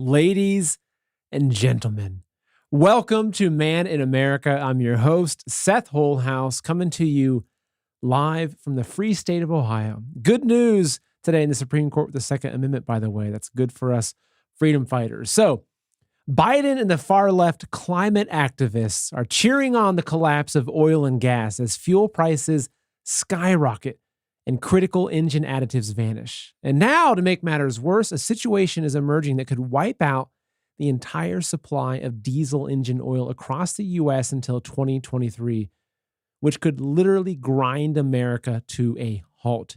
Ladies and gentlemen, welcome to Man in America. I'm your host, Seth Holhouse, coming to you live from the free state of Ohio. Good news today in the Supreme Court with the Second Amendment, by the way. That's good for us freedom fighters. So, Biden and the far-left climate activists are cheering on the collapse of oil and gas as fuel prices skyrocket and critical engine additives vanish. And now, to make matters worse, a situation is emerging that could wipe out the entire supply of diesel engine oil across the U.S. until 2023, which could literally grind America to a halt.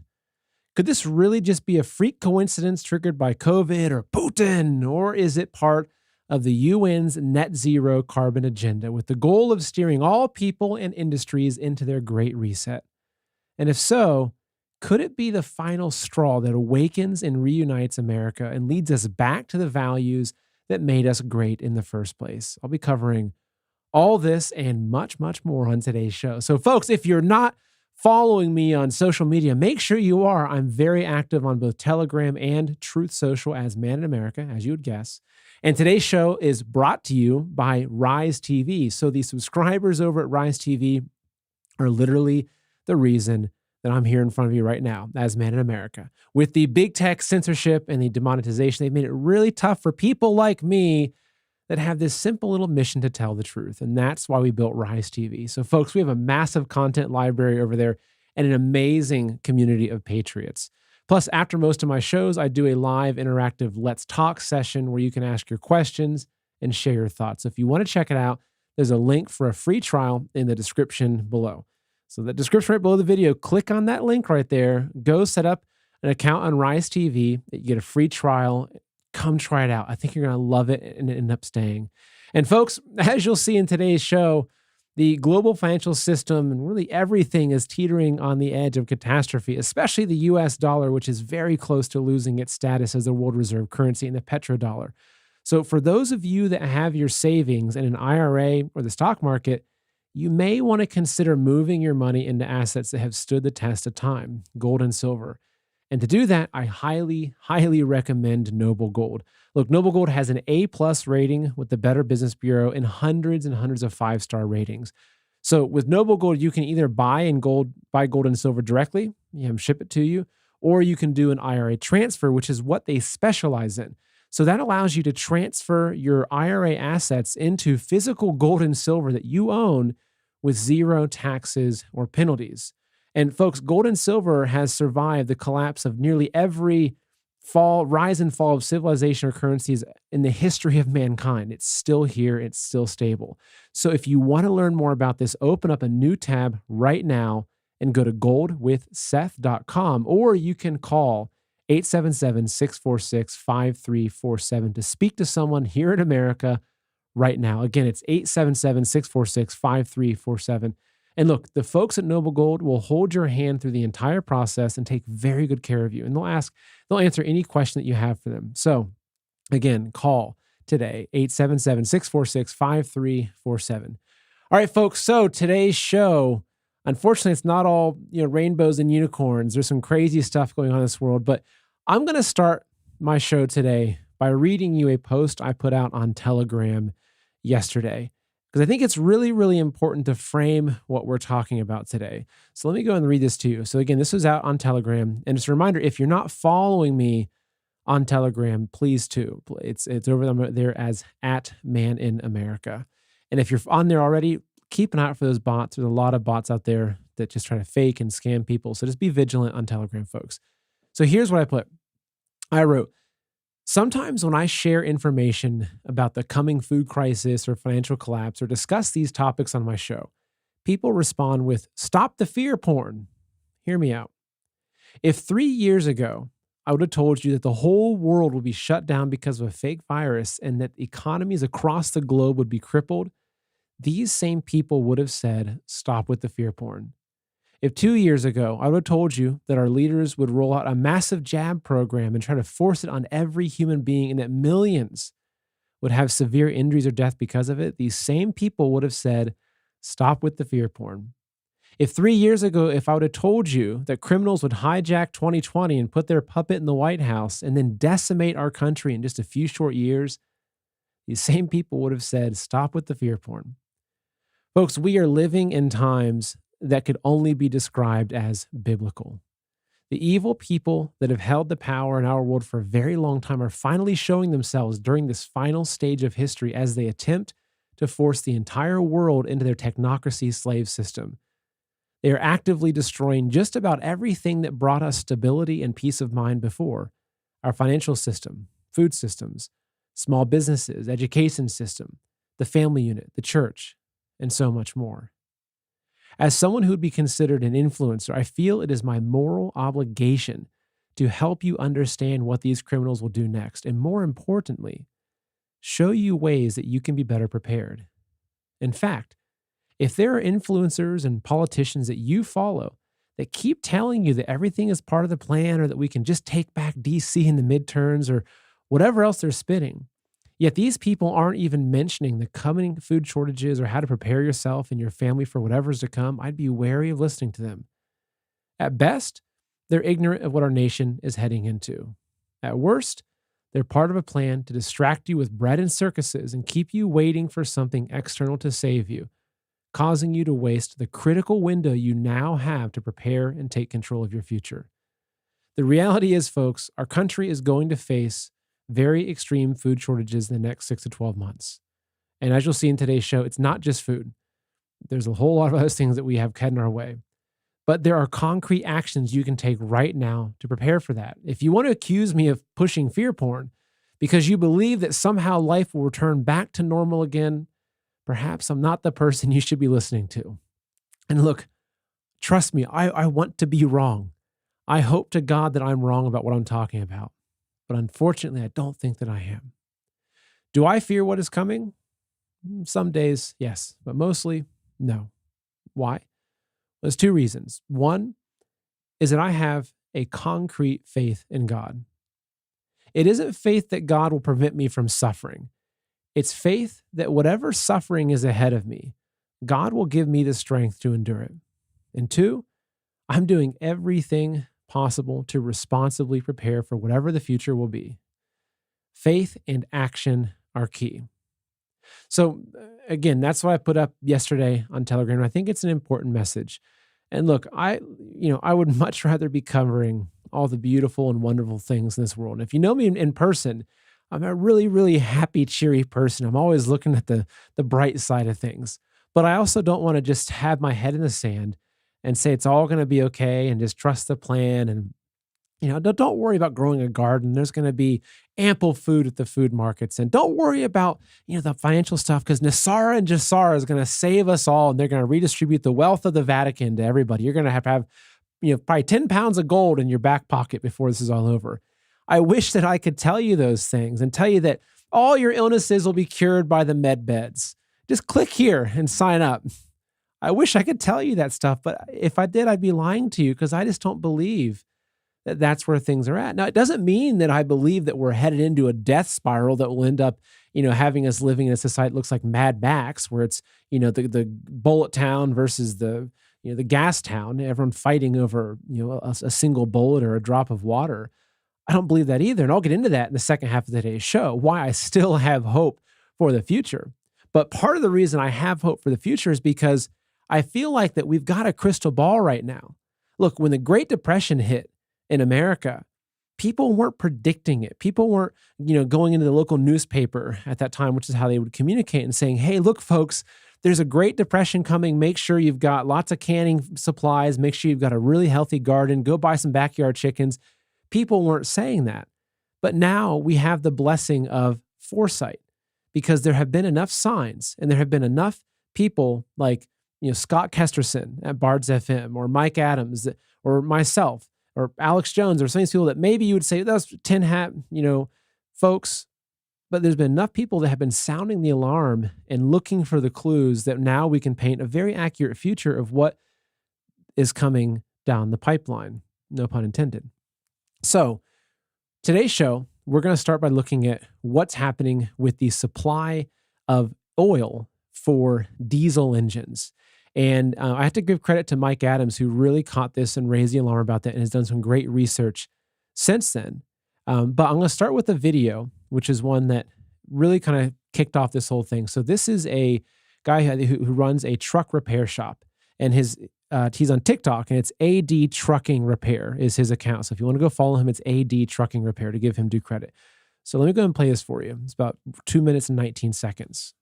Could this really just be a freak coincidence triggered by COVID or Putin, or is it part of the UN's net zero carbon agenda with the goal of steering all people and industries into their great reset? And if so, could it be the final straw that awakens and reunites America and leads us back to the values that made us great in the first place? I'll be covering all this and much, much more on today's show. So, folks, if you're not following me on social media, make sure you are. I'm very active on both Telegram and Truth Social as Man in America, as you would guess. And today's show is brought to you by Rise TV. So the subscribers over at Rise TV are literally the reason that I'm here in front of you right now as Man in America. With the big tech censorship and the demonetization, they've made it really tough for people like me that have this simple little mission to tell the truth. And that's why we built Rise TV. So folks, we have a massive content library over there and an amazing community of patriots. Plus, after most of my shows, I do a live interactive Let's Talk session where you can ask your questions and share your thoughts. So if you want to check it out, there's a link for a free trial in the description below. So the description right below the video, click on that link right there, go set up an account on Rise TV, you get a free trial, come try it out. I think you're going to love it and end up staying. And folks, as you'll see in today's show, the global financial system and really everything is teetering on the edge of catastrophe, especially the US dollar, which is very close to losing its status as the world reserve currency, and the petrodollar. So for those of you that have your savings in an IRA or the stock market, you may want to consider moving your money into assets that have stood the test of time, gold and silver. And to do that, I highly, highly recommend Noble Gold. Look, Noble Gold has an A+ rating with the Better Business Bureau and hundreds of five-star ratings. So with Noble Gold, you can either buy gold and silver directly, ship it to you, or you can do an IRA transfer, which is what they specialize in. So that allows you to transfer your IRA assets into physical gold and silver that you own with zero taxes or penalties. And folks, gold and silver has survived the collapse of nearly every rise and fall of civilization or currencies in the history of mankind. It's still here. It's still stable. So if you want to learn more about this, open up a new tab right now and go to goldwithseth.com, or you can call 877-646-5347 to speak to someone here in America right now. Again, it's 877-646-5347. And look, the folks at Noble Gold will hold your hand through the entire process and take very good care of you. And they'll answer any question that you have for them. So again, call today, 877-646-5347. All right, folks. So today's show, unfortunately, it's not all rainbows and unicorns. There's some crazy stuff going on in this world, but I'm going to start my show today by reading you a post I put out on Telegram yesterday, because I think it's really, really important to frame what we're talking about today. So let me go and read this to you. So again, this was out on Telegram. And just a reminder, if you're not following me on Telegram, please do. It's over there as @ManInAmerica. And if you're on there already, keep an eye out for those bots. There's a lot of bots out there that just try to fake and scam people. So just be vigilant on Telegram, folks. So here's what I put. I wrote, sometimes when I share information about the coming food crisis or financial collapse or discuss these topics on my show, people respond with, "Stop the fear porn." Hear me out. If 3 years ago, I would have told you that the whole world would be shut down because of a fake virus and that economies across the globe would be crippled, these same people would have said, "Stop with the fear porn." If 2 years ago, I would have told you that our leaders would roll out a massive jab program and try to force it on every human being and that millions would have severe injuries or death because of it, these same people would have said, "Stop with the fear porn." If 3 years ago, if I would have told you that criminals would hijack 2020 and put their puppet in the White House and then decimate our country in just a few short years, these same people would have said, stop with the fear porn. Folks, we are living in times that could only be described as biblical. The evil people that have held the power in our world for a very long time are finally showing themselves during this final stage of history as they attempt to force the entire world into their technocracy slave system. They are actively destroying just about everything that brought us stability and peace of mind before. Our financial system, food systems, small businesses, education system, the family unit, the church, and so much more. As someone who would be considered an influencer, I feel it is my moral obligation to help you understand what these criminals will do next, and more importantly, show you ways that you can be better prepared. In fact, if there are influencers and politicians that you follow that keep telling you that everything is part of the plan or that we can just take back DC in the midterms or whatever else they're spitting, yet these people aren't even mentioning the coming food shortages or how to prepare yourself and your family for whatever's to come, I'd be wary of listening to them. At best, they're ignorant of what our nation is heading into. At worst, they're part of a plan to distract you with bread and circuses and keep you waiting for something external to save you, causing you to waste the critical window you now have to prepare and take control of your future. The reality is, folks, our country is going to face very extreme food shortages in the next 6 to 12 months. And as you'll see in today's show, it's not just food. There's a whole lot of other things that we have heading our way. But there are concrete actions you can take right now to prepare for that. If you want to accuse me of pushing fear porn because you believe that somehow life will return back to normal again, perhaps I'm not the person you should be listening to. And look, trust me, I want to be wrong. I hope to God that I'm wrong about what I'm talking about. But unfortunately, I don't think that I am. Do I fear what is coming? Some days, yes, but mostly, no. Why? There's two reasons. One is that I have a concrete faith in God. It isn't faith that God will prevent me from suffering. It's faith that whatever suffering is ahead of me, God will give me the strength to endure it. And two, I'm doing everything possible to responsibly prepare for whatever the future will be. Faith and action are key. So again, that's what I put up yesterday on Telegram. I think it's an important message. And look, I would much rather be covering all the beautiful and wonderful things in this world. And if you know me in person, I'm a really, really happy, cheery person. I'm always looking at the bright side of things. But I also don't want to just have my head in the sand and say it's all going to be okay and just trust the plan. And, don't worry about growing a garden. There's going to be ample food at the food markets. And don't worry about, the financial stuff because Nasara and Jassara is going to save us all and they're going to redistribute the wealth of the Vatican to everybody. You're going to have, probably 10 pounds of gold in your back pocket before this is all over. I wish that I could tell you those things and tell you that all your illnesses will be cured by the med beds. Just click here and sign up. I wish I could tell you that stuff, but if I did, I'd be lying to you because I just don't believe that that's where things are at. Now, it doesn't mean that I believe that we're headed into a death spiral that will end up, having us living in a society that looks like Mad Max, where it's, the bullet town versus the gas town, everyone fighting over, a single bullet or a drop of water. I don't believe that either. And I'll get into that in the second half of today's show, why I still have hope for the future. But part of the reason I have hope for the future is because I feel like that we've got a crystal ball right now. Look, when the Great Depression hit in America, people weren't predicting it. People weren't, going into the local newspaper at that time, which is how they would communicate and saying, hey, look, folks, there's a Great Depression coming. Make sure you've got lots of canning supplies. Make sure you've got a really healthy garden. Go buy some backyard chickens. People weren't saying that. But now we have the blessing of foresight because there have been enough signs and there have been enough people like, Scott Kesterson at Bards FM or Mike Adams or myself or Alex Jones or some of these people that maybe you would say those tin hat, folks. But there's been enough people that have been sounding the alarm and looking for the clues that now we can paint a very accurate future of what is coming down the pipeline. No pun intended. So today's show, we're going to start by looking at what's happening with the supply of oil for diesel engines. And I have to give credit to Mike Adams, who really caught this and raised the alarm about that and has done some great research since then. But I'm going to start with a video, which is one that really kind of kicked off this whole thing. So this is a guy who runs a truck repair shop, and he's on TikTok, and it's AD Trucking Repair is his account. So if you want to go follow him, it's AD Trucking Repair to give him due credit. So let me go and play this for you. It's about 2 minutes and 19 seconds.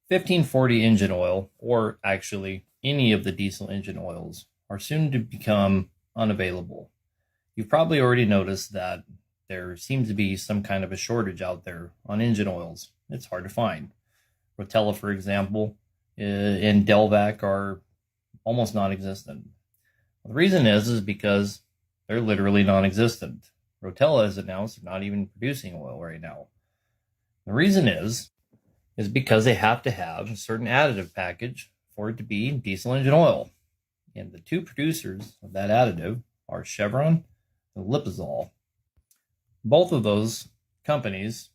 1540 engine oil, or actually any of the diesel engine oils, are soon to become unavailable. You've probably already noticed that there seems to be some kind of a shortage out there on engine oils. It's hard to find. Rotella, for example, and Delvac are almost non-existent. The reason is because they're literally non-existent. Rotella has announced they're not even producing oil right now. The reason is because they have to have a certain additive package for it to be diesel engine oil. And the two producers of that additive are Chevron and Lipizol. Both of those companies,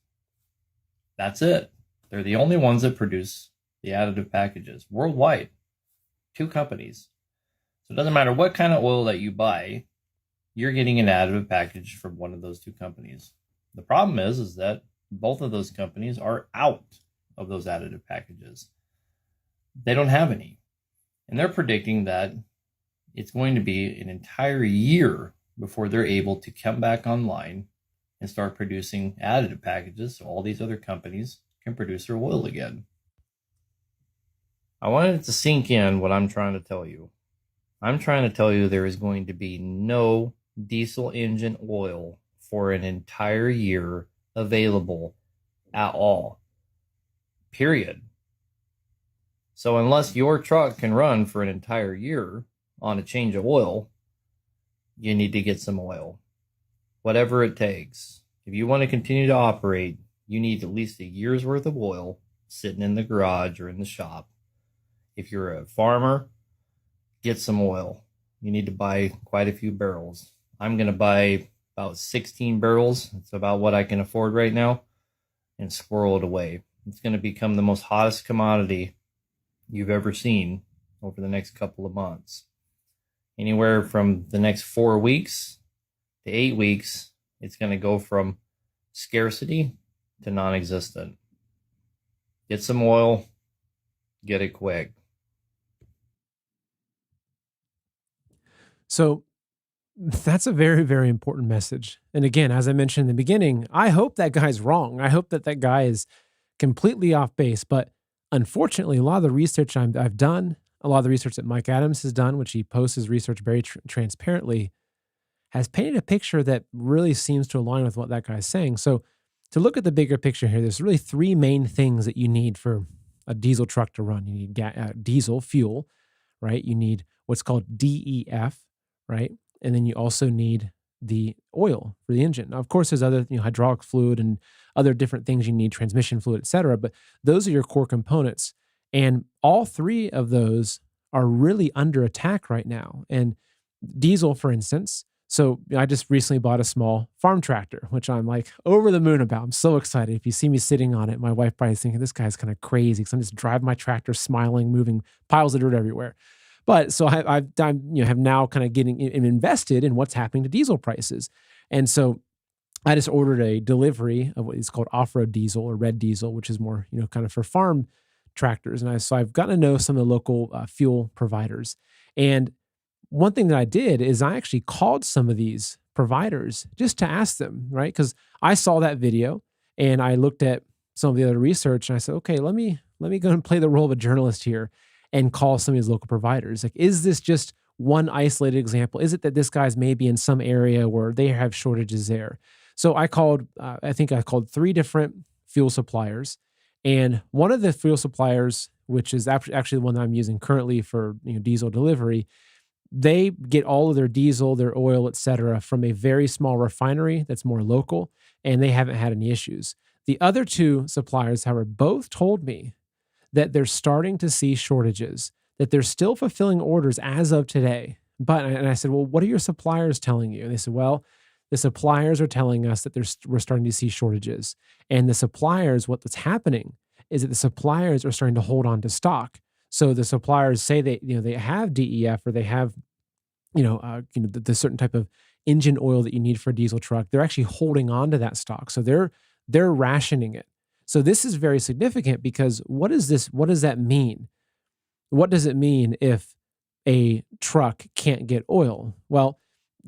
that's it. They're the only ones that produce the additive packages worldwide. Two companies. So it doesn't matter what kind of oil that you buy, you're getting an additive package from one of those two companies. The problem is that both of those companies are out of those additive packages. They don't have any. And they're predicting that it's going to be an entire year before they're able to come back online and start producing additive packages so all these other companies can produce their oil again. I wanted it to sink in what I'm trying to tell you. I'm trying to tell you there is going to be no diesel engine oil for an entire year available at all. Period. So unless your truck can run for an entire year on a change of oil, you need to get some oil. Whatever it takes. If you want to continue to operate, you need at least a year's worth of oil sitting in the garage or in the shop. If you're a farmer, get some oil. You need to buy quite a few barrels. I'm going to buy about 16 barrels. It's about what I can afford right now, and squirrel it away. It's going to become the most hottest commodity you've ever seen over the next couple of months. Anywhere from the next 4 weeks to 8 weeks, it's going to go from scarcity to non-existent. Get some oil, get it quick. So that's a very, very important message. And again, as I mentioned in the beginning, I hope that guy's wrong. I hope that guy is completely off base. But unfortunately, a lot of the research I've done, a lot of the research that Mike Adams has done, which he posts his research very transparently, has painted a picture that really seems to align with what that guy's saying. So to look at the bigger picture here, there's really three main things that you need for a diesel truck to run. You need diesel fuel, right? You need what's called DEF, right? And then you also need the oil for the engine. Now, of course, there's other, hydraulic fluid and other different things you need, transmission fluid, et cetera. But those are your core components. And all three of those are really under attack right now. And diesel, for instance. So I just recently bought a small farm tractor, which I'm like over the moon about. I'm so excited. If you see me sitting on it, my wife probably is thinking this guy's kind of crazy because I'm just driving my tractor, smiling, moving piles of dirt everywhere. But so I've have now kind of getting invested in what's happening to diesel prices. And so I just ordered a delivery of what is called off-road diesel or red diesel, which is more, kind of for farm tractors. And so I've gotten to know some of the local fuel providers. And one thing that I did is I actually called some of these providers just to ask them, right? Because I saw that video and I looked at some of the other research and I said, okay, let me go and play the role of a journalist here and call some of these local providers. Like, is this just one isolated example? Is it that this guy's maybe in some area where they have shortages there? So I called, I think I called 3 different fuel suppliers. And one of the fuel suppliers, which is actually the one that I'm using currently for diesel delivery, they get all of their diesel, their oil, et cetera, from a very small refinery that's more local, and they haven't had any issues. The other 2 suppliers, however, both told me that they're starting to see shortages, that they're still fulfilling orders as of today. And I said, well, what are your suppliers telling you? And they said, well, the suppliers are telling us that we're starting to see shortages. And the suppliers, what's happening is that the suppliers are starting to hold on to stock. So the suppliers say they have DEF, or they have the certain type of engine oil that you need for a diesel truck. They're actually holding on to that stock, so they're rationing it. So this is very significant, because what does that mean? What does it mean if a truck can't get oil? Well,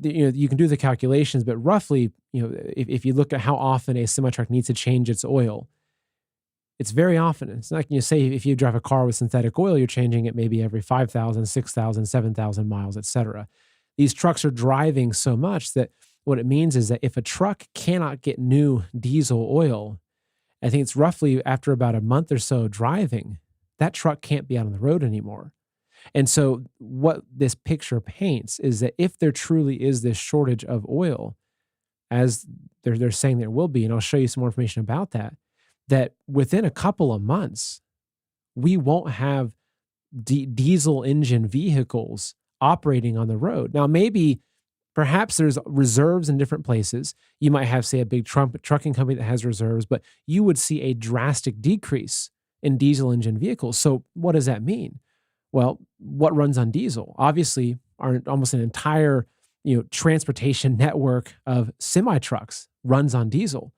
you can do the calculations, but roughly, if you look at how often a semi truck needs to change its oil, it's very often. It's not, say if you drive a car with synthetic oil, you're changing it maybe every 5,000, 6,000, 7,000 miles, et cetera. These trucks are driving so much that what it means is that if a truck cannot get new diesel oil, I think it's roughly after about a month or so driving, that truck can't be out on the road anymore. And so what this picture paints is that if there truly is this shortage of oil, as they're saying there will be, and I'll show you some more information about that within a couple of months, we won't have diesel engine vehicles operating on the road. Now, perhaps there's reserves in different places. You might have, say, a big trucking company that has reserves, but you would see a drastic decrease in diesel engine vehicles. So what does that mean? Well, what runs on diesel? Obviously, almost an entire transportation network of semi trucks runs on diesel.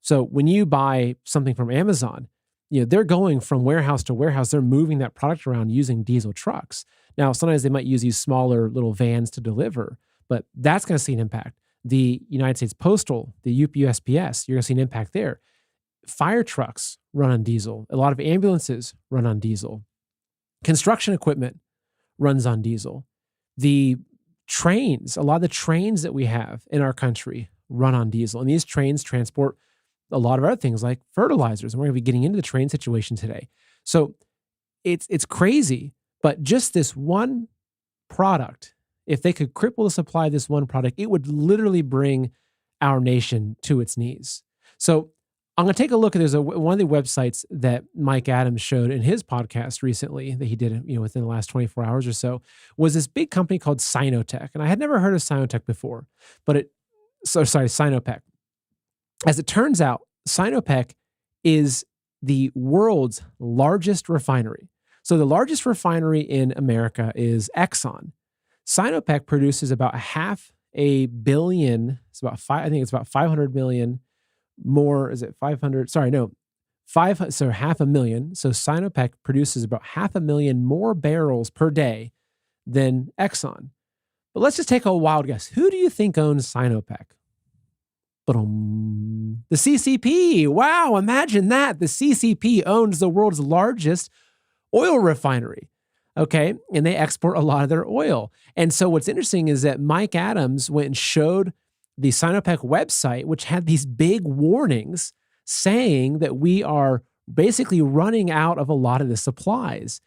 So when you buy something from Amazon, they're going from warehouse to warehouse. They're moving that product around using diesel trucks. Now, sometimes they might use these smaller little vans to deliver, but that's going to see an impact. The United States Postal, the USPS, you're going to see an impact there. Fire trucks run on diesel. A lot of ambulances run on diesel. Construction equipment runs on diesel. The trains, a lot of the trains that we have in our country run on diesel. And these trains transport a lot of other things like fertilizers. And we're going to be getting into the train situation today. So it's crazy. But just this one product, if they could cripple the supply of this one product, it would literally bring our nation to its knees. So I'm going to take a look at one of the websites that Mike Adams showed in his podcast recently that he did within the last 24 hours or so, was this big company called Sinotech. And I had never heard of Sinotech before, Sinopec. As it turns out, Sinopec is the world's largest refinery. So the largest refinery in America is Exxon. Sinopec produces about 500 million. I think it's about 500 million more. Is it 500? Sorry, no. 500,000. So Sinopec produces about 500,000 more barrels per day than Exxon. But let's just take a wild guess. Who do you think owns Sinopec? The CCP. Wow, imagine that. The CCP owns the world's largest oil refinery. Okay, and they export a lot of their oil. And so what's interesting is that Mike Adams went and showed the Sinopec website, which had these big warnings saying that we are basically running out of a lot of the supplies.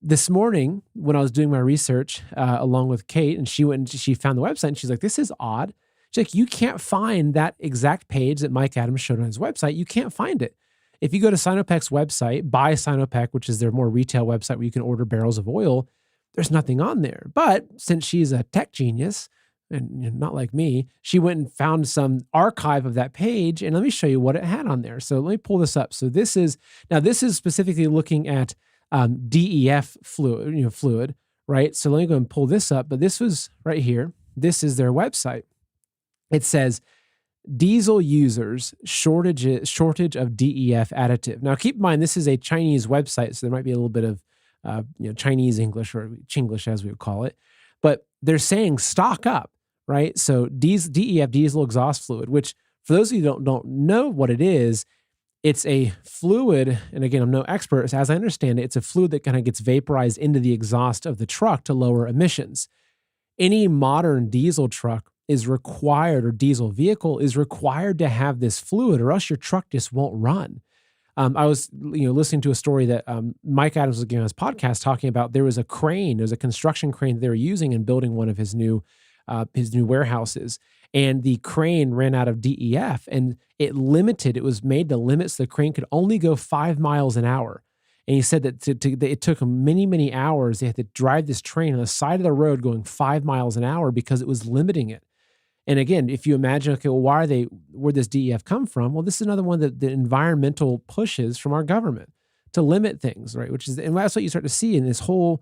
This morning, when I was doing my research along with Kate, and she found the website, and she's like, this is odd. She's like, you can't find that exact page that Mike Adams showed on his website. You can't find it. If you go to Sinopec's website, buy Sinopec, which is their more retail website where you can order barrels of oil, there's nothing on there. But since she's a tech genius, and not like me, she went and found some archive of that page, and let me show you what it had on there. So let me pull this up. So this is specifically looking at DEF fluid, right? So let me go and pull this up. But this was right here. This is their website. It says diesel users shortage of DEF additive. Now keep in mind, this is a Chinese website, so there might be a little bit of Chinese English, or Chinglish as we would call it. But they're saying stock up, right? So DEF, diesel exhaust fluid, which for those of you who don't know what it is, it's a fluid, and again, I'm no expert, as I understand it, it's a fluid that kind of gets vaporized into the exhaust of the truck to lower emissions. Any modern diesel truck is required, or diesel vehicle is required to have this fluid, or else your truck just won't run. I was listening to a story that Mike Adams was giving on his podcast, talking about there's a construction crane that they were using in building one of his new warehouses, and the crane ran out of DEF, and it was made to limit, so the crane could only go 5 miles an hour. And he said that it took them many, many hours. They had to drive this train on the side of the road going 5 miles an hour because it was limiting it. And again, if you imagine, okay, well, where'd this DEF come from? Well, this is another one that the environmental pushes from our government. to limit things, right? And that's what you start to see in this whole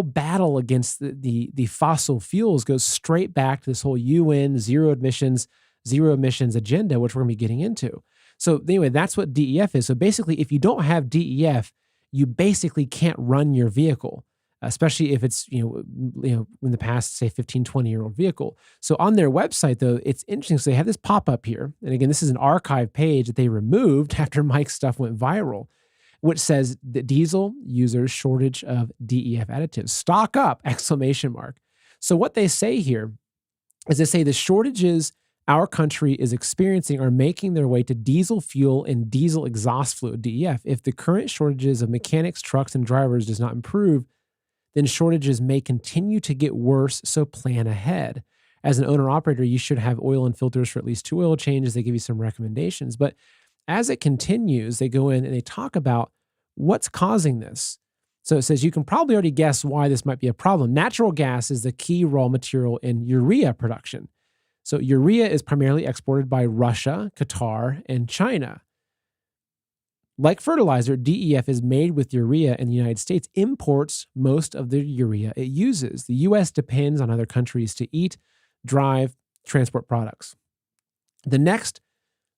battle against the fossil fuels goes straight back to this whole UN zero emissions agenda, which we're going to be getting into. So anyway, that's what DEF is. So basically, if you don't have DEF, you basically can't run your vehicle, especially if it's, in the past, say 15, 20-year-old vehicle. So on their website, though, it's interesting. So they have this pop-up here. And again, this is an archive page that they removed after Mike's stuff went viral, which says that diesel users shortage of DEF additives. Stock up, ! So what they say here is they say the shortages our country is experiencing are making their way to diesel fuel and diesel exhaust fluid, DEF. If the current shortages of mechanics, trucks, and drivers does not improve, then shortages may continue to get worse, so plan ahead. As an owner-operator, you should have oil and filters for at least 2 oil changes. They give you some recommendations. But as it continues, they go in and they talk about what's causing this. So it says you can probably already guess why this might be a problem. Natural gas is the key raw material in urea production. So urea is primarily exported by Russia, Qatar, and China. Like fertilizer, DEF is made with urea, and the United States imports most of the urea it uses. The U.S. depends on other countries to eat, drive, transport products. This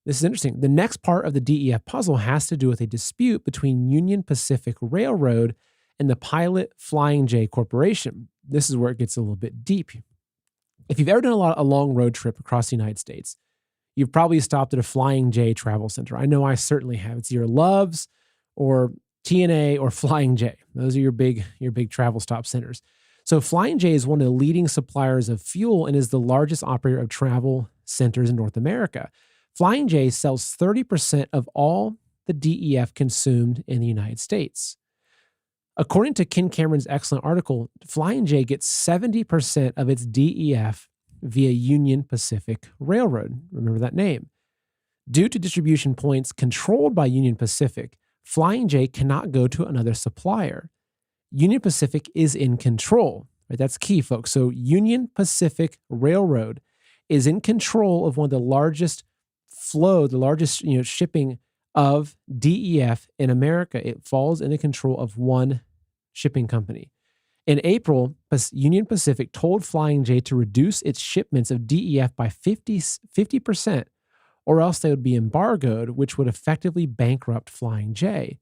is interesting. The next part of the DEF puzzle has to do with a dispute between Union Pacific Railroad and the Pilot Flying J Corporation. This is where it gets a little bit deep. If you've ever done a long road trip across the United States, you've probably stopped at a Flying J travel center. I know I certainly have. It's either Love's or TNA or Flying J. Those are your big travel stop centers. So Flying J is one of the leading suppliers of fuel and is the largest operator of travel centers in North America. Flying J sells 30% of all the DEF consumed in the United States. According to Ken Cameron's excellent article, Flying J gets 70% of its DEF via Union Pacific Railroad. Remember that name. Due to distribution points controlled by Union Pacific, Flying J cannot go to another supplier. Union Pacific is in control. Right? That's key, folks. So Union Pacific Railroad is in control of one of the largest shipping of DEF in America. It falls into control of one shipping company. In April, Union Pacific told Flying J to reduce its shipments of DEF by 50%, or else they would be embargoed, which would effectively bankrupt Flying J.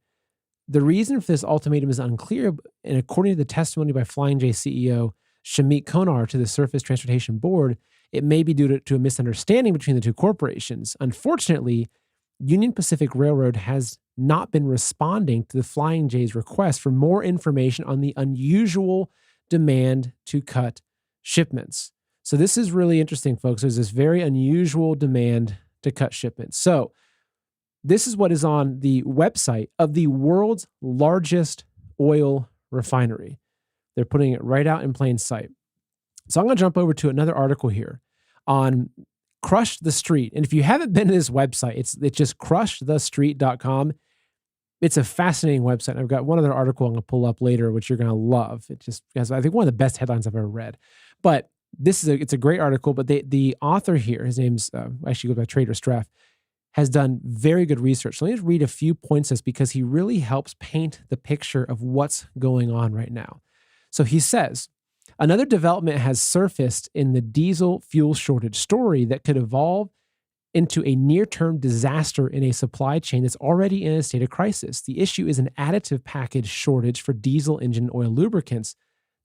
The reason for this ultimatum is unclear, and according to the testimony by Flying J CEO Shamik Konar to the Surface Transportation Board, it may be due to a misunderstanding between the two corporations. Unfortunately, Union Pacific Railroad has not been responding to the Flying J's request for more information on the unusual demand to cut shipments. So this is really interesting, folks. There's this very unusual demand to cut shipments. So this is what is on the website of the world's largest oil refinery. They're putting it right out in plain sight. So I'm going to jump over to another article here on Crush the Street. And if you haven't been to this website, it's just crushthestreet.com. It's a fascinating website. I've got one other article I'm going to pull up later, which you're going to love. It just has, I think, one of the best headlines I've ever read. But it's a great article. But the author here, his name's actually goes by Trader Streff, has done very good research. So let me just read a few points of this because he really helps paint the picture of what's going on right now. So he says, another development has surfaced in the diesel fuel shortage story that could evolve into a near-term disaster in a supply chain that's already in a state of crisis. The issue is an additive package shortage for diesel engine oil lubricants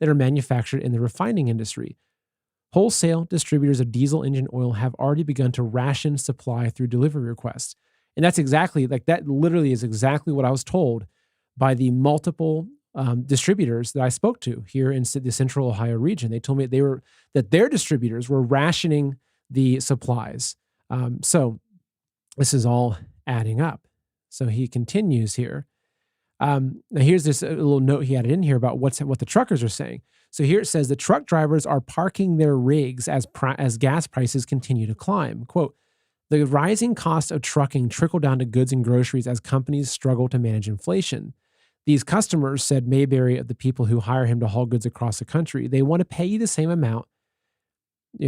that are manufactured in the refining industry. Wholesale distributors of diesel engine oil have already begun to ration supply through delivery requests. And that's that literally is exactly what I was told by the multiple distributors that I spoke to here in the Central Ohio region. They told me that their distributors were rationing the supplies. So this is all adding up. So he continues here. Now here's this little note he added in here about what the truckers are saying. So here it says the truck drivers are parking their rigs as gas prices continue to climb. Quote, the rising cost of trucking trickle down to goods and groceries as companies struggle to manage inflation. These customers, said Mayberry of the people who hire him to haul goods across the country, they want to pay you the same amount. They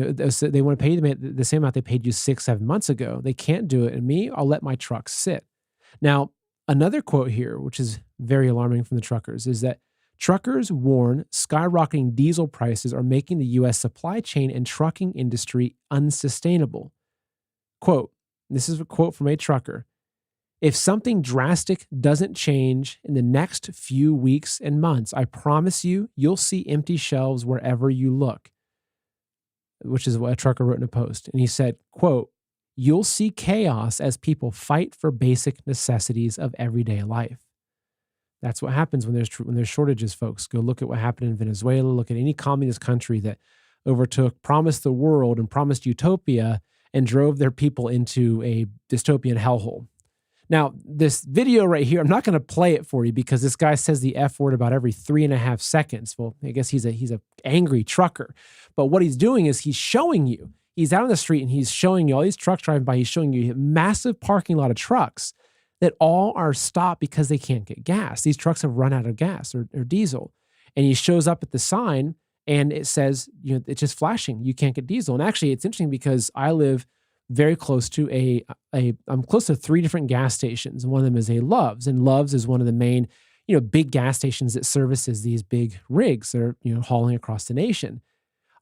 want to pay you the same amount they paid you 6-7 months ago. They can't do it. And me, I'll let my truck sit. Now, Another quote here, which is very alarming from the truckers, is that truckers warn skyrocketing diesel prices are making the U.S. supply chain and trucking industry unsustainable. Quote, this is a quote from a trucker. If something drastic doesn't change in the next few weeks and months, I promise you, you'll see empty shelves wherever you look, which is what a trucker wrote in a post. And he said, quote, you'll see chaos as people fight for basic necessities of everyday life. That's what happens when there's shortages, folks. Go look at what happened in Venezuela. Look at any communist country that overtook, promised the world and promised utopia and drove their people into a dystopian hellhole. Now, this video right here, I'm not going to play it for you because this guy says the F word about every 3.5 seconds. Well, I guess he's a angry trucker. But what he's doing is he's showing you. He's out on the street and he's showing you all these trucks driving by. He's showing you a massive parking lot of trucks that all are stopped because they can't get gas. These trucks have run out of gas or diesel. And he shows up at the sign and it says, it's just flashing. You can't get diesel. And actually, it's interesting because I live very close to I'm close to 3 different gas stations. One of them is a Love's, and Love's is one of the main, big gas stations that services these big rigs that are, hauling across the nation.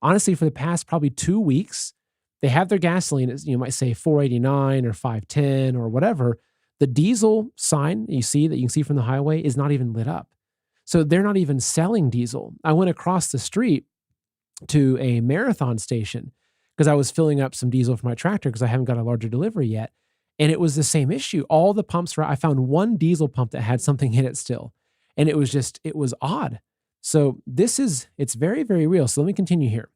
Honestly, for the past probably 2 weeks, they have their gasoline, you might say $4.89 or $5.10 or whatever. The diesel sign that you can see from the highway is not even lit up. So they're not even selling diesel. I went across the street to a Marathon station because I was filling up some diesel for my tractor because I haven't got a larger delivery yet. And it was the same issue. All the pumps I found one diesel pump that had something in it still. And it was odd. So it's very, very real. So let me continue here.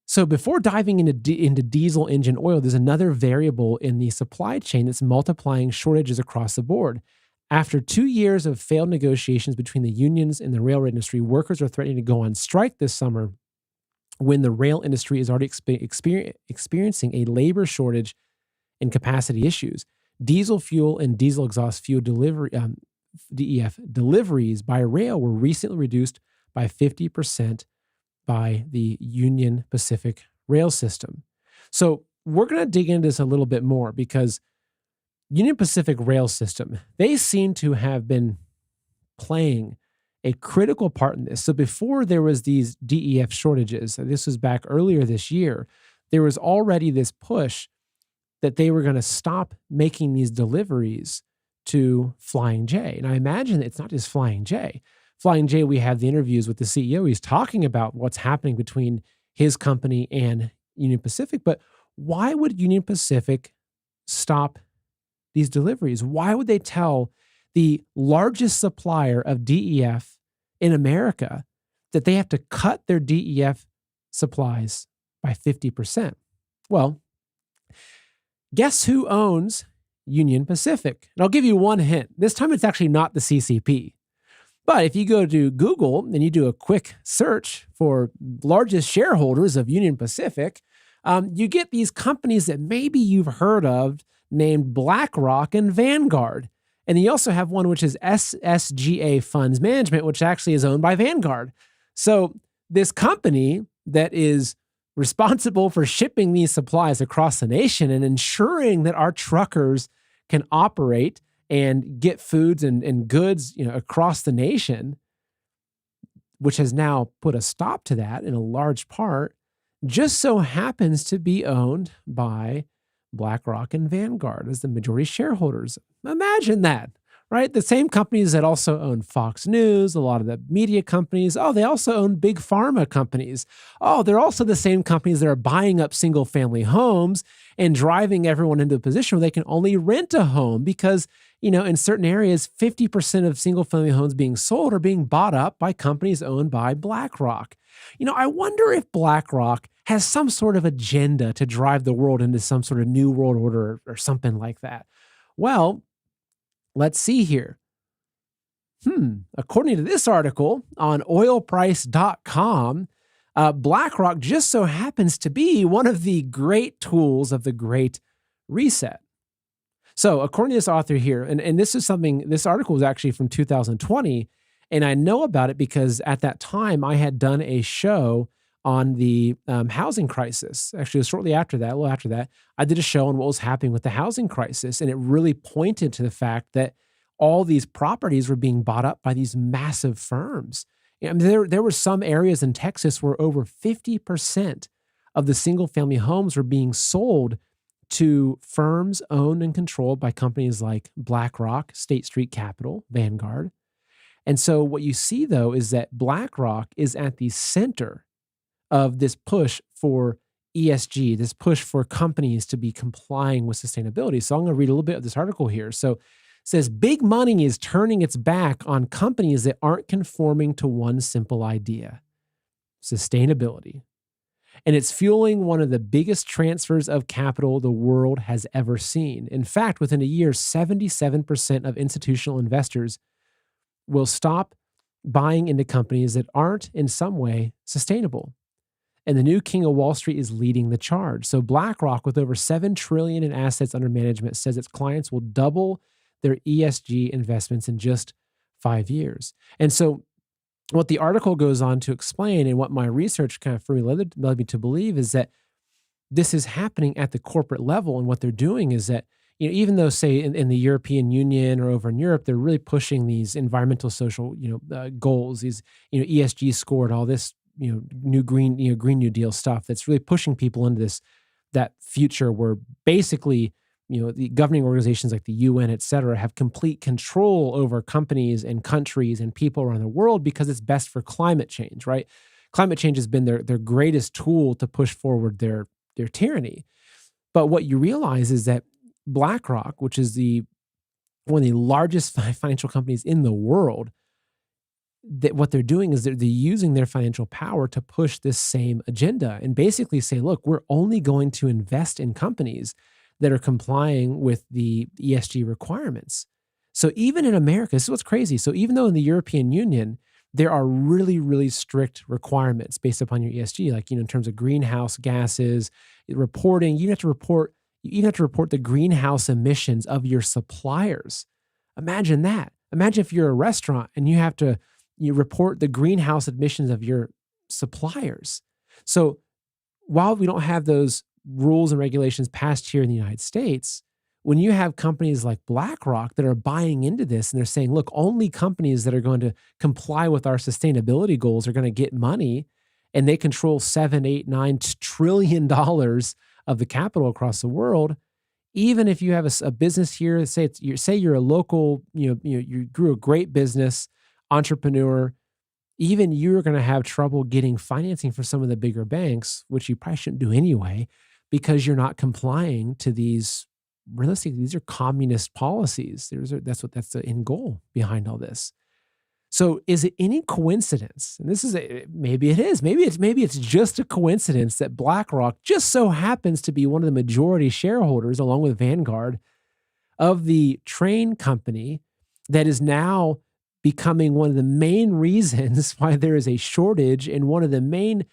So before diving into diesel engine oil, there's another variable in the supply chain that's multiplying shortages across the board. After 2 years of failed negotiations between the unions and the railroad industry, workers are threatening to go on strike this summer when the rail industry is already experiencing a labor shortage and capacity issues. Diesel fuel and diesel exhaust fuel DEF deliveries by rail were recently reduced by 50% by the Union Pacific rail system. So we're going to dig into this a little bit more because Union Pacific rail system, they seem to have been playing a critical part in this. So before there was these DEF shortages, this was back earlier this year, there was already this push that they were going to stop making these deliveries to Flying J. And I imagine it's not just Flying J. Flying J, we have the interviews with the CEO. He's talking about what's happening between his company and Union Pacific. But why would Union Pacific stop these deliveries? Why would they tell the largest supplier of DEF in America that they have to cut their DEF supplies by 50%? Well, guess who owns Union Pacific? And I'll give you one hint. This time it's actually not the CCP. But if you go to Google and you do a quick search for largest shareholders of Union Pacific, you get these companies that maybe you've heard of named BlackRock and Vanguard. And you also have one which is SSGA Funds Management, which actually is owned by Vanguard. So this company that is responsible for shipping these supplies across the nation and ensuring that our truckers can operate and get foods and goods, across the nation, which has now put a stop to that in a large part, just so happens to be owned by BlackRock and Vanguard as the majority shareholders. Imagine that, right? The same companies that also own Fox News, a lot of the media companies. Oh, they also own big pharma companies. Oh, they're also the same companies that are buying up single family homes and driving everyone into a position where they can only rent a home because, in certain areas, 50% of single family homes being sold are being bought up by companies owned by BlackRock. I wonder if BlackRock has some sort of agenda to drive the world into some sort of new world order or something like that. Well, let's see here. According to this article on oilprice.com, BlackRock just so happens to be one of the great tools of the Great Reset. So according to this author here, and this article was actually from 2020, and I know about it because at that time I had done a show on the housing crisis. Actually, it was shortly after that, a little after that, I did a show on what was happening with the housing crisis, and it really pointed to the fact that all these properties were being bought up by these massive firms. I mean, there were some areas in Texas where over 50% of the single-family homes were being sold to firms owned and controlled by companies like BlackRock, State Street Capital, Vanguard. And so what you see, though, is that BlackRock is at the center of this push for ESG, this push for companies to be complying with sustainability. So I'm going to read a little bit of this article here. So it says, big money is turning its back on companies that aren't conforming to one simple idea: sustainability. And it's fueling one of the biggest transfers of capital the world has ever seen. In fact, within a year, 77% of institutional investors will stop buying into companies that aren't in some way sustainable. And the new king of Wall Street is leading the charge. So BlackRock, with over $7 trillion in assets under management, says its clients will double their ESG investments in just 5 years. And so what the article goes on to explain, and what my research kind of for me led me to believe, is that this is happening at the corporate level. And what they're doing is that, even though, say, in the European Union or over in Europe, they're really pushing these environmental, social, goals, these, ESG score and all this, new green New Deal stuff that's really pushing people into that future where basically, the governing organizations like the UN, et cetera, have complete control over companies and countries and people around the world because it's best for climate change, right? Climate change has been their greatest tool to push forward their tyranny. But what you realize is that BlackRock, which is one of the largest financial companies in the world, that what they're doing is they're using their financial power to push this same agenda and basically say, look, we're only going to invest in companies that are complying with the ESG requirements. So even in America, this is what's crazy. So even though in the European Union, there are really, really strict requirements based upon your ESG, like, in terms of greenhouse gases, reporting, you even have to report the greenhouse emissions of your suppliers. Imagine that. Imagine if you're a restaurant and you report the greenhouse emissions of your suppliers. So while we don't have those rules and regulations passed here in the United States, when you have companies like BlackRock that are buying into this and they're saying, look, only companies that are going to comply with our sustainability goals are going to get money, and they control $7, $8, $9 trillion of the capital across the world. Even if you have a business here, say you're a local, you grew a great business, entrepreneur, even you're going to have trouble getting financing for some of the bigger banks, which you probably shouldn't do anyway, because you're not complying to these. Realistically, these are communist policies. That's the end goal behind all this. So, is it any coincidence? And maybe it is. Maybe it's just a coincidence that BlackRock just so happens to be one of the majority shareholders, along with Vanguard, of the train company that is now becoming one of the main reasons why there is a shortage and one of the main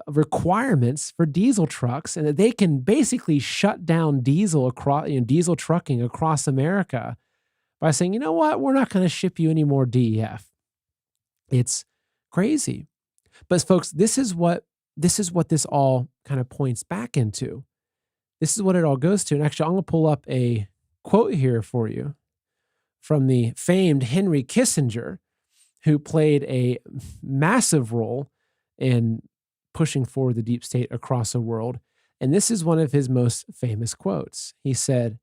requirements for diesel trucks, and that they can basically shut down diesel trucking across America by saying, you know what, we're not going to ship you any more DEF. It's crazy. But folks, this is what this all kind of points back into. This is what it all goes to. And actually, I'm going to pull up a quote here for you from the famed Henry Kissinger, who played a massive role in pushing forward the deep state across the world. And this is one of his most famous quotes. He said,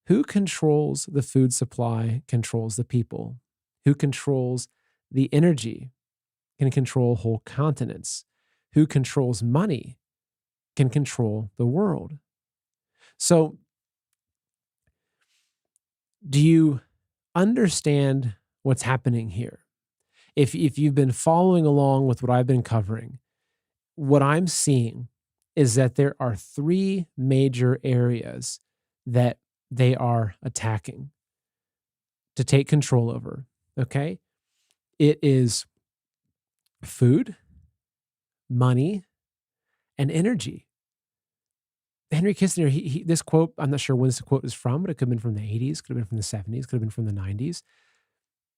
"Who controls the food supply controls the people. Who controls the energy can control whole continents. Who controls money can control the world." So, do you understand what's happening here? If you've been following along with what I've been covering, what I'm seeing is that there are 3 major areas that they are attacking to take control over, okay? It is food, money, and energy. Henry Kissinger, this quote, I'm not sure when this quote is from, but it could have been from the 80s, could have been from the 70s, could have been from the 90s.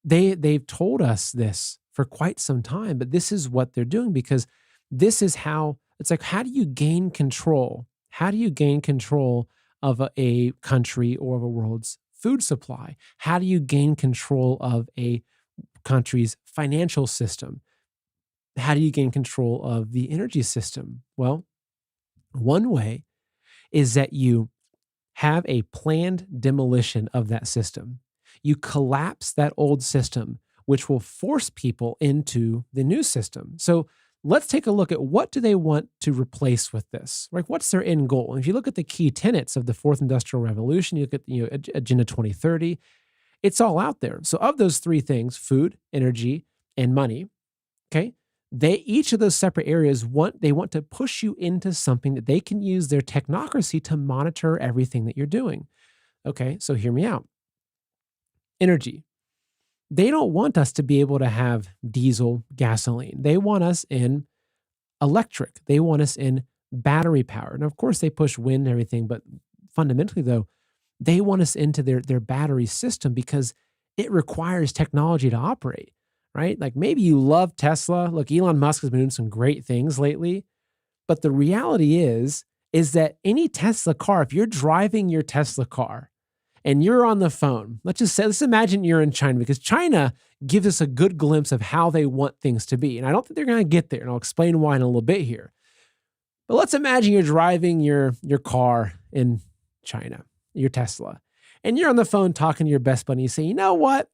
They've told us this for quite some time, but this is what they're doing, because this is how, it's like, how do you gain control? How do you gain control of a country or of a world's food supply? How do you gain control of a country's financial system? How do you gain control of the energy system? Well, one way is that you have a planned demolition of that system. You collapse that old system, which will force people into the new system. So let's take a look at what do they want to replace with this, right? What's their end goal? And if you look at the key tenets of the fourth industrial revolution, you look at Agenda 2030, it's all out there. So of those three things, food, energy, and money, okay, each of those separate areas want to push you into something that they can use their technocracy to monitor everything that you're doing. Okay, so hear me out. Energy. They don't want us to be able to have diesel, gasoline. They want us in electric. They want us in battery power. And of course, they push wind and everything, but fundamentally, though, they want us into their battery system because it requires technology to operate, right? Like maybe you love Tesla. Look, Elon Musk has been doing some great things lately, but the reality is that any Tesla car, if you're driving your Tesla car and you're on the phone, let's imagine you're in China, because China gives us a good glimpse of how they want things to be. And I don't think they're going to get there. And I'll explain why in a little bit here. But let's imagine you're driving your car in China, your Tesla, and you're on the phone talking to your best buddy. You say, you know what?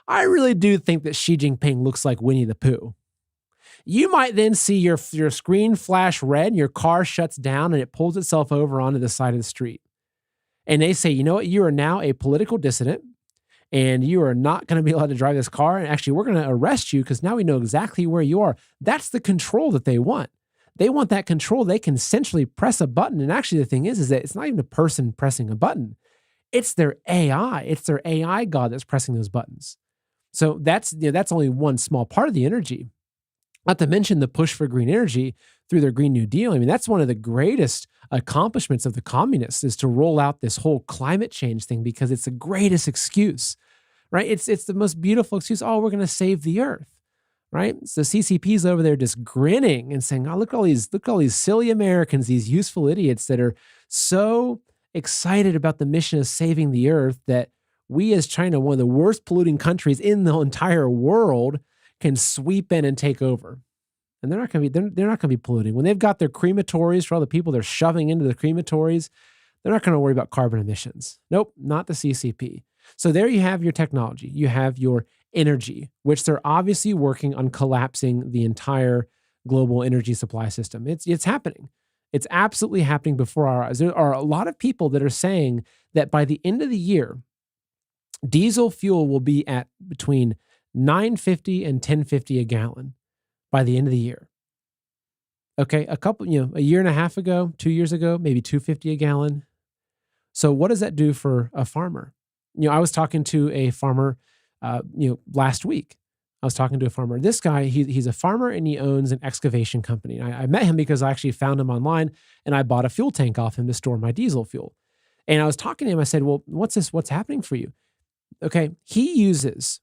I really do think that Xi Jinping looks like Winnie the Pooh. You might then see your screen flash red and your car shuts down and it pulls itself over onto the side of the street. And they say, you know what? You are now a political dissident and you are not going to be allowed to drive this car. And actually, we're going to arrest you because now we know exactly where you are. That's the control that they want. They want that control. They can essentially press a button. And actually, the thing is that it's not even a person pressing a button. It's their AI. It's their AI god that's pressing those buttons. So that's only one small part of the energy. Not to mention the push for green energy through their Green New Deal. I mean, that's one of the greatest accomplishments of the communists, is to roll out this whole climate change thing, because it's the greatest excuse, right? It's the most beautiful excuse. Oh, we're going to save the earth, right? So CCP's over there just grinning and saying, oh, look at all these silly Americans, these useful idiots that are so excited about the mission of saving the earth that we as China, one of the worst polluting countries in the entire world, can sweep in and take over. And they're not going to be polluting. When they've got their crematories for all the people they're shoving into the crematories, they're not going to worry about carbon emissions. Nope, not the CCP. So there you have your technology. You have your energy, which they're obviously working on collapsing the entire global energy supply system. It's happening. It's absolutely happening before our eyes. There are a lot of people that are saying that by the end of the year, diesel fuel will be at between $9.50 and $10.50 a gallon by the end of the year. Okay, a year and a half ago, 2 years ago, maybe $2.50 a gallon. So what does that do for a farmer? I was talking to a farmer, last week. I was talking to a farmer. This guy, he's a farmer and he owns an excavation company. I met him because I actually found him online and I bought a fuel tank off him to store my diesel fuel. And I was talking to him. I said, well, what's happening for you? Okay, he uses,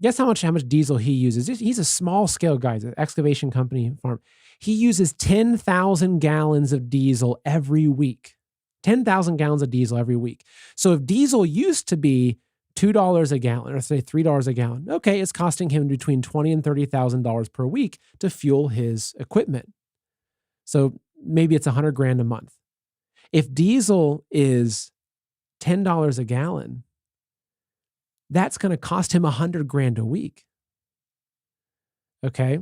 guess how much diesel he uses? He's a small scale guy, he's an excavation company farm. He uses 10,000 gallons of diesel every week. 10,000 gallons of diesel every week. So if diesel used to be $2 a gallon, or say $3 a gallon, okay, it's costing him between $20,000 and $30,000 per week to fuel his equipment. So maybe it's $100,000 a month. If diesel is $10 a gallon, that's going to cost him $100,000 a week. Okay.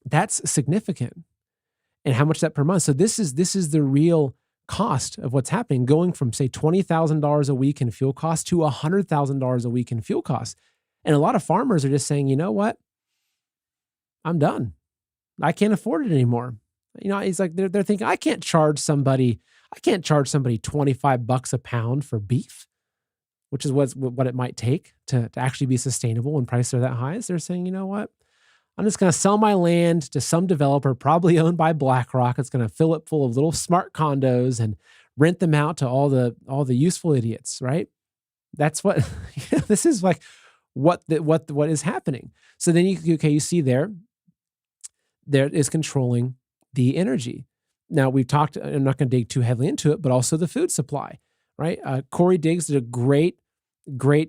That's significant. And how much is that per month? So this is the real cost of what's happening, going from say $20,000 a week in fuel costs to $100,000 a week in fuel costs. And a lot of farmers are just saying, you know what? I'm done. I can't afford it anymore. It's like they're thinking, I can't charge somebody $25 a pound for beef, which is what it might take to actually be sustainable when prices are that high. So they're saying, you know what? I'm just going to sell my land to some developer, probably owned by BlackRock. It's going to fill it full of little smart condos and rent them out to all the useful idiots, right? That's what this is like. What is happening? So then you see there is controlling the energy. Now we've talked. I'm not going to dig too heavily into it, but also the food supply. right? Corey Diggs did a great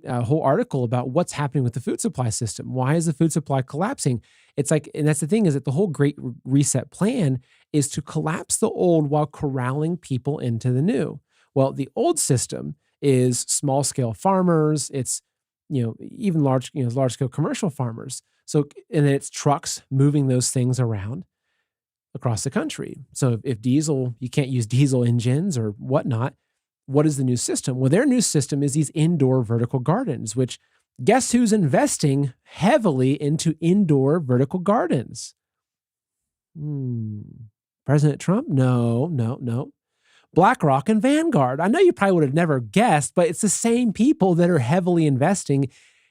whole article about what's happening with the food supply system. Why is the food supply collapsing? It's like, and that's the thing, is that the whole Great Reset plan is to collapse the old while corralling people into the new. Well, the old system is small scale farmers. It's, even large scale commercial farmers. So, and then it's trucks moving those things around across the country. So if diesel, you can't use diesel engines or whatnot, what is the new system? Well, their new system is these indoor vertical gardens, which guess who's investing heavily into indoor vertical gardens? President Trump? No. BlackRock and Vanguard. I know you probably would have never guessed, but it's the same people that are heavily investing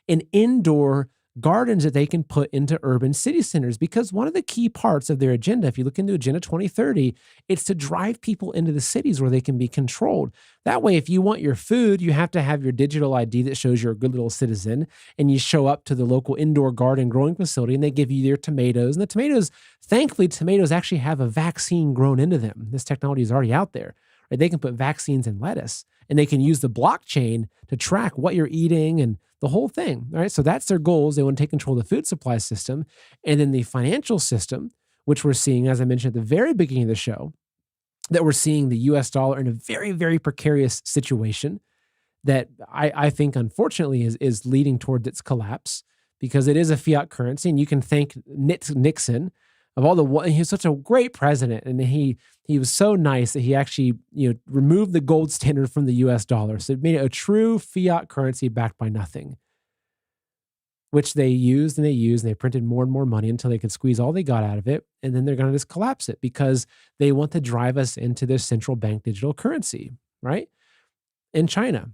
in indoor gardens that they can put into urban city centers, because one of the key parts of their agenda, if you look into Agenda 2030, it's to drive people into the cities where they can be controlled. That way, if you want your food, you have to have your digital ID that shows you're a good little citizen, and you show up to the local indoor garden growing facility and they give you their tomatoes. And the tomatoes, thankfully, tomatoes actually have a vaccine grown into them. This technology is already out there. Right? They can put vaccines in lettuce, and they can use the blockchain to track what you're eating and the whole thing. All right. So that's their goals. They want to take control of the food supply system. And then the financial system, which we're seeing, as I mentioned at the very beginning of the show, that we're seeing the US dollar in a very, very precarious situation that I think, unfortunately, is leading toward its collapse, because it is a fiat currency. And you can thank Nixon of all the, he was such a great president, and he was so nice that he actually removed the gold standard from the US dollar. So it made it a true fiat currency backed by nothing, which they used and they printed more and more money until they could squeeze all they got out of it. And then they're going to just collapse it because they want to drive us into their central bank digital currency, right? In China.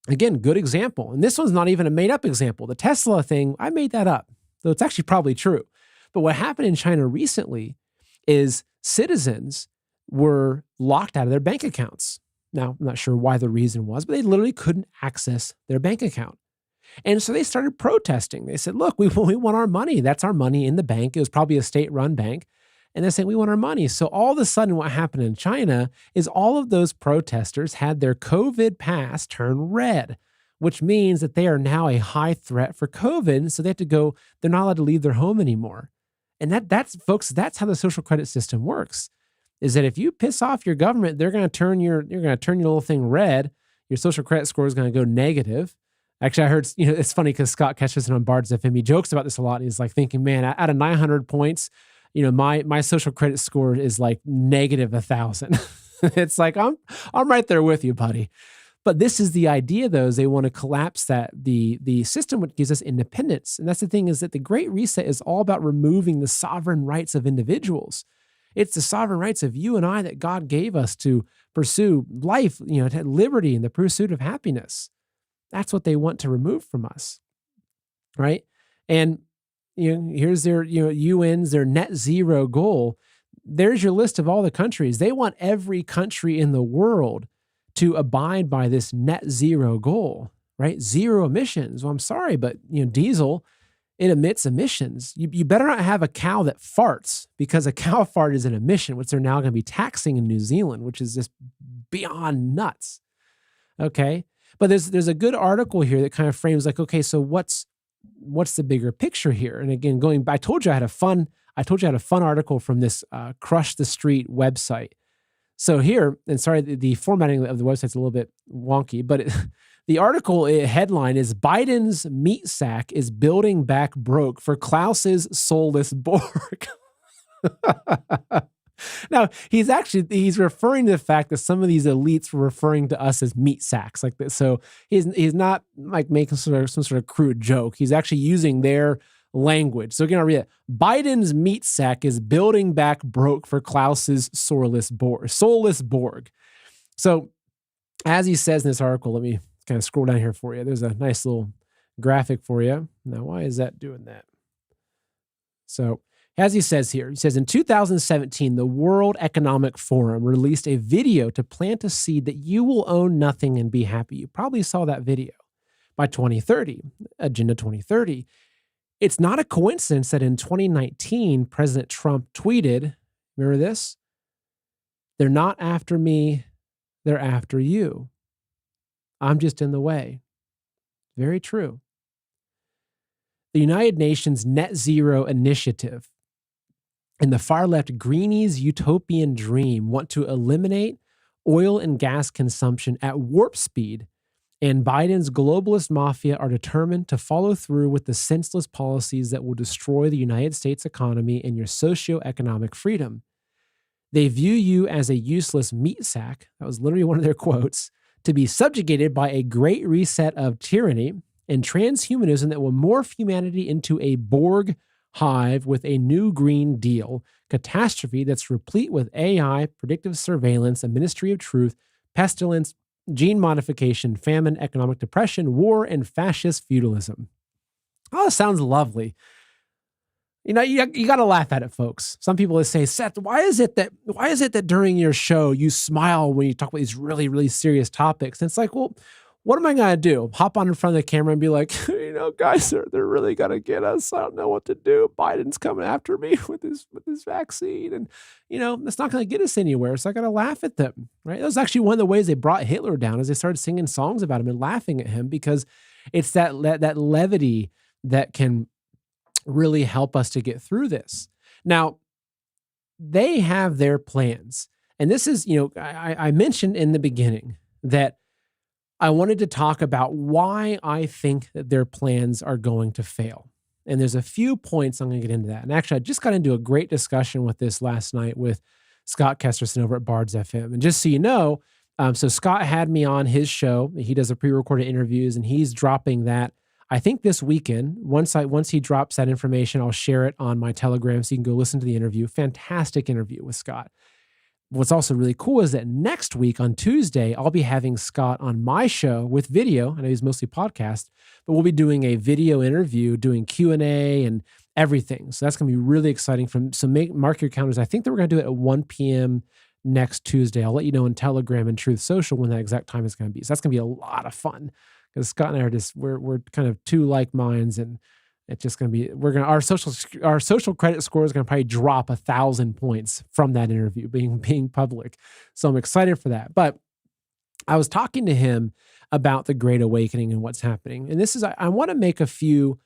Again, good example. And this one's not even a made up example. The Tesla thing, I made that up, though it's actually probably true. But what happened in China recently is citizens were locked out of their bank accounts. Now, I'm not sure why the reason was, but they literally couldn't access their bank account. And so they started protesting. They said, look, we want our money. That's our money in the bank. It was probably a state-run bank. And they're saying, we want our money. So all of a sudden, what happened in China is all of those protesters had their COVID pass turn red, which means that they are now a high threat for COVID. So they have to go, they're not allowed to leave their home anymore. And that's, folks, that's how the social credit system works, is that if you piss off your government, you're going to turn your little thing red. Your social credit score is going to go negative. Actually, I heard, it's funny because Scott Ketcherson on Bards FM, he jokes about this a lot. He's like thinking, man, out of 900 points, my social credit score is like negative 1,000. It's like, I'm right there with you, buddy. But this is the idea, though, is they want to collapse the system, which gives us independence. And that's the thing, is that the Great Reset is all about removing the sovereign rights of individuals. It's the sovereign rights of you and I that God gave us to pursue life, to have liberty and the pursuit of happiness. That's what they want to remove from us, right? And here's their UN's their net zero goal. There's your list of all the countries. They want every country in the world to abide by this net zero goal, right? Zero emissions. Well, I'm sorry, but diesel, it emits emissions. You better not have a cow that farts, because a cow fart is an emission, which they're now going to be taxing in New Zealand, which is just beyond nuts. Okay. But there's a good article here that kind of frames like, okay, so what's the bigger picture here? And again, I told you I had a fun article from this Crush the Street website. So here, and sorry, the formatting of the website's a little bit wonky, but the article headline is "Biden's meat sack is building back broke for Klaus's soulless Borg." Now, he's referring to the fact that some of these elites were referring to us as meat sacks like this. So he's not like making some sort of crude joke. He's actually using their language. So again, I'll read it. Biden's meat sack is building back broke for Klaus's soulless Borg. So as he says in this article, let me kind of scroll down here for you. There's a nice little graphic for you. Now, why is that doing that? So as he says here, he says, in 2017, the World Economic Forum released a video to plant a seed that you will own nothing and be happy. You probably saw that video. By 2030, Agenda 2030. It's not a coincidence that in 2019, President Trump tweeted, remember this? They're not after me, they're after you. I'm just in the way. Very true. The United Nations Net Zero Initiative and the far left Greenies' utopian dream want to eliminate oil and gas consumption at warp speed, and Biden's globalist mafia are determined to follow through with the senseless policies that will destroy the United States economy and your socioeconomic freedom. They view you as a useless meat sack, that was literally one of their quotes, to be subjugated by a great reset of tyranny and transhumanism that will morph humanity into a Borg hive with a new Green Deal catastrophe that's replete with AI, predictive surveillance, a ministry of truth, pestilence, gene modification, famine, economic depression, war, and fascist feudalism. Oh, that sounds lovely. You know, you got to laugh at it, folks. Some people will say, Seth, why is it that during your show you smile when you talk about these really, really serious topics? And it's like, well, what am I going to do? Hop on in front of the camera and be like, guys, they're really going to get us. I don't know what to do. Biden's coming after me with this vaccine. And, that's not going to get us anywhere. So I got to laugh at them, right? That was actually one of the ways they brought Hitler down, is they started singing songs about him and laughing at him, because it's that levity that can really help us to get through this. Now, they have their plans. And this is, I mentioned in the beginning that I wanted to talk about why I think that their plans are going to fail. And there's a few points I'm going to get into that. And actually, I just got into a great discussion with this last night with Scott Kesterson over at Bards FM. And just so you know, so Scott had me on his show. He does a pre-recorded interviews, and he's dropping that, I think, this weekend. Once he drops that information, I'll share it on my Telegram so you can go listen to the interview. Fantastic interview with Scott. What's also really cool is that next week on Tuesday, I'll be having Scott on my show with video. I know he's mostly podcast, but we'll be doing a video interview, doing Q&A and everything. So that's going to be really exciting. Mark your calendars. I think that we're going to do it at 1 p.m. next Tuesday. I'll let you know in Telegram and Truth Social when that exact time is going to be. So that's going to be a lot of fun, because Scott and I are we're kind of two like minds, and it's just going to be, our social credit score is going to probably drop 1,000 points from that interview being public. So I'm excited for that. But I was talking to him about the Great Awakening and what's happening. And this is, I want to make a few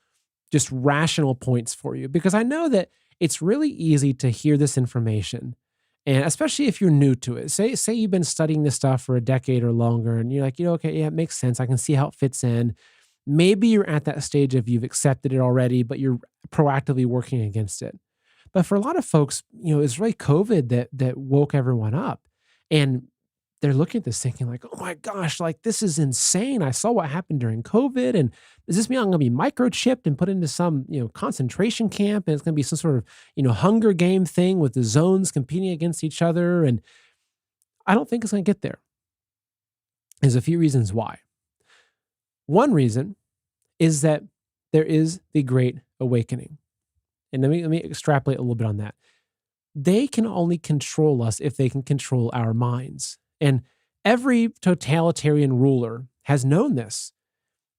just rational points for you, because I know that it's really easy to hear this information. And especially if you're new to it, say you've been studying this stuff for a decade or longer, and you're like, okay, yeah, it makes sense. I can see how it fits in. Maybe you're at that stage of you've accepted it already, but you're proactively working against it. But for a lot of folks, it's really COVID that woke everyone up. And they're looking at this thinking like, oh my gosh, like this is insane. I saw what happened during COVID. And does this mean I'm going to be microchipped and put into some, concentration camp? And it's going to be some sort of, Hunger Game thing with the zones competing against each other. And I don't think it's going to get there. There's a few reasons why. One reason is that there is the Great Awakening. And let me extrapolate a little bit on that. They can only control us if they can control our minds. And every totalitarian ruler has known this,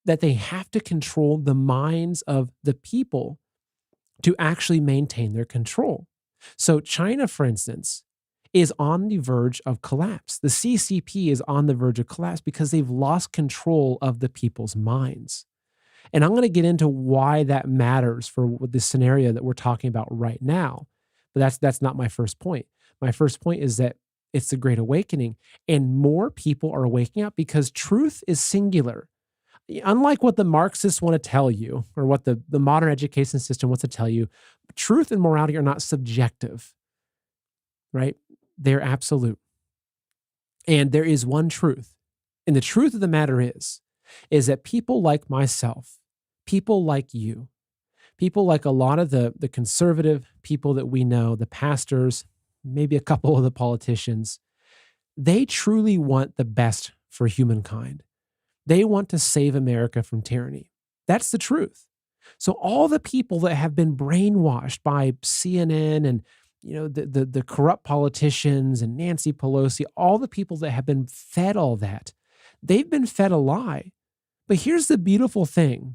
that they have to control the minds of the people to actually maintain their control. So China, for instance, is on the verge of collapse. The CCP is on the verge of collapse because they've lost control of the people's minds. And I'm going to get into why that matters for the scenario that we're talking about right now. But that's not my first point. My first point is that it's the Great Awakening, and more people are waking up because truth is singular. Unlike what the Marxists want to tell you, or what the modern education system wants to tell you, truth and morality are not subjective, right? They're absolute. And there is one truth. And the truth of the matter is that people like myself, people like you, people like a lot of the conservative people that we know, the pastors, maybe a couple of the politicians, they truly want the best for humankind. They want to save America from tyranny. That's the truth. So all the people that have been brainwashed by CNN and the corrupt politicians and Nancy Pelosi, all the people that have been fed all that, they've been fed a lie. But here's the beautiful thing,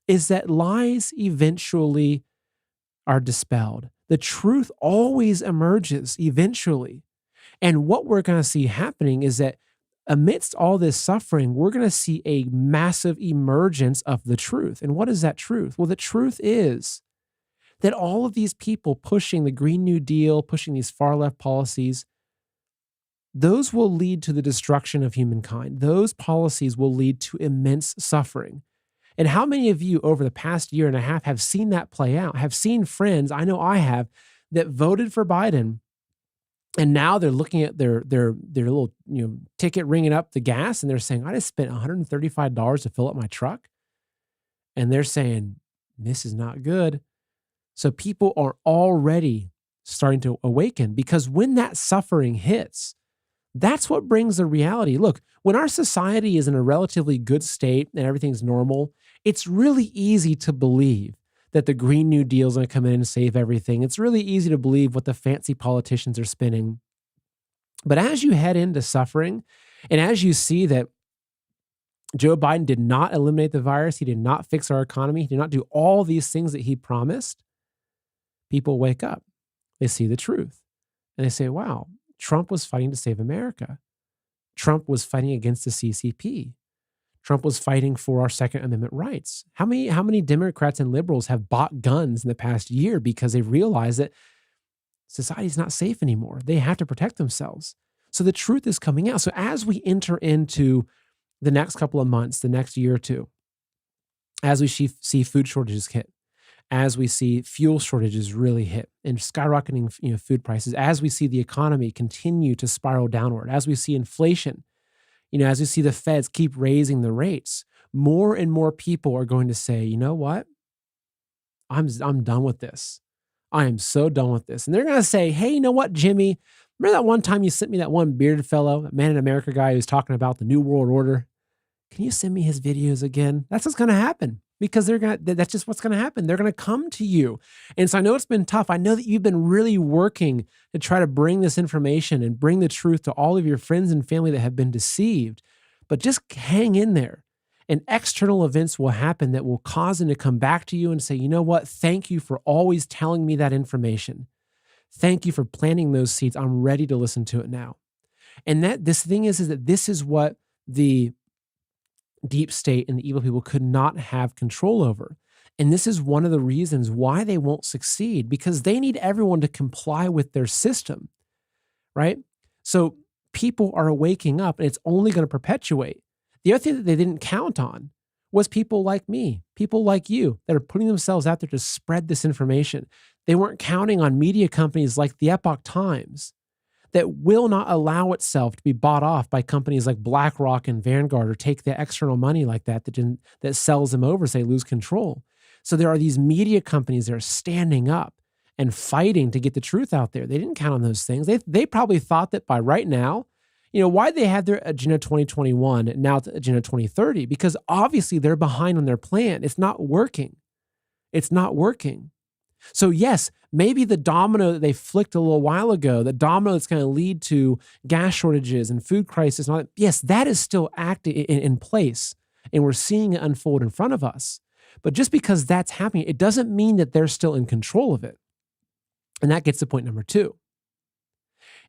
is that lies eventually are dispelled. The truth always emerges eventually. And what we're going to see happening is that amidst all this suffering, we're going to see a massive emergence of the truth. And what is that truth? Well, the truth is that all of these people pushing the Green New Deal, pushing these far left policies, those will lead to the destruction of humankind. Those policies will lead to immense suffering. And how many of you over the past year and a half have seen that play out, have seen friends, I know I have, that voted for Biden, and now they're looking at their little ticket ringing up the gas, and they're saying, I just spent $135 to fill up my truck. And they're saying, this is not good. So people are already starting to awaken, because when that suffering hits, that's what brings the reality. Look, when our society is in a relatively good state and everything's normal, it's really easy to believe that the Green New Deal is going to come in and save everything. It's really easy to believe what the fancy politicians are spinning. But as you head into suffering, and as you see that Joe Biden did not eliminate the virus, he did not fix our economy, he did not do all these things that he promised, people wake up. They see the truth. And they say, wow, Trump was fighting to save America. Trump was fighting against the CCP. Trump was fighting for our Second Amendment rights. How many Democrats and liberals have bought guns in the past year because they realize that society's not safe anymore? They have to protect themselves. So the truth is coming out. So as we enter into the next couple of months, the next year or two, as we see food shortages hit, as we see fuel shortages really hit and skyrocketing food prices, as we see the economy continue to spiral downward, as we see inflation, as we see the feds keep raising the rates, more and more people are going to say, you know what? I'm done with this. I am so done with this. And they're going to say, hey, you know what, Jimmy? Remember that one time you sent me that one bearded fellow, that Man in America guy who's talking about the New World Order? Can you send me his videos again? That's what's going to happen, because that's just what's going to happen. They're going to come to you. And so I know it's been tough. I know that you've been really working to try to bring this information and bring the truth to all of your friends and family that have been deceived. But just hang in there, and external events will happen that will cause them to come back to you and say, you know what? Thank you for always telling me that information. Thank you for planting those seeds. I'm ready to listen to it now. And this thing is that this is what the deep state and the evil people could not have control over. And this is one of the reasons why they won't succeed, because they need everyone to comply with their system, right? So people are waking up, and it's only going to perpetuate. The other thing that they didn't count on was people like me, people like you, that are putting themselves out there to spread this information. They weren't counting on media companies like the Epoch Times that will not allow itself to be bought off by companies like BlackRock and Vanguard, or take the external money like that sells them over so they lose control. So there are these media companies that are standing up and fighting to get the truth out there. They didn't count on those things. They probably thought that by right now, why they had their Agenda 2021 and now it's Agenda 2030, because obviously they're behind on their plan. It's not working. It's not working. So yes, maybe the domino that they flicked a little while ago, the domino that's going to lead to gas shortages and food crisis, and all that, yes, that is still acting in place, and we're seeing it unfold in front of us. But just because that's happening, it doesn't mean that they're still in control of it. And that gets to point number 2,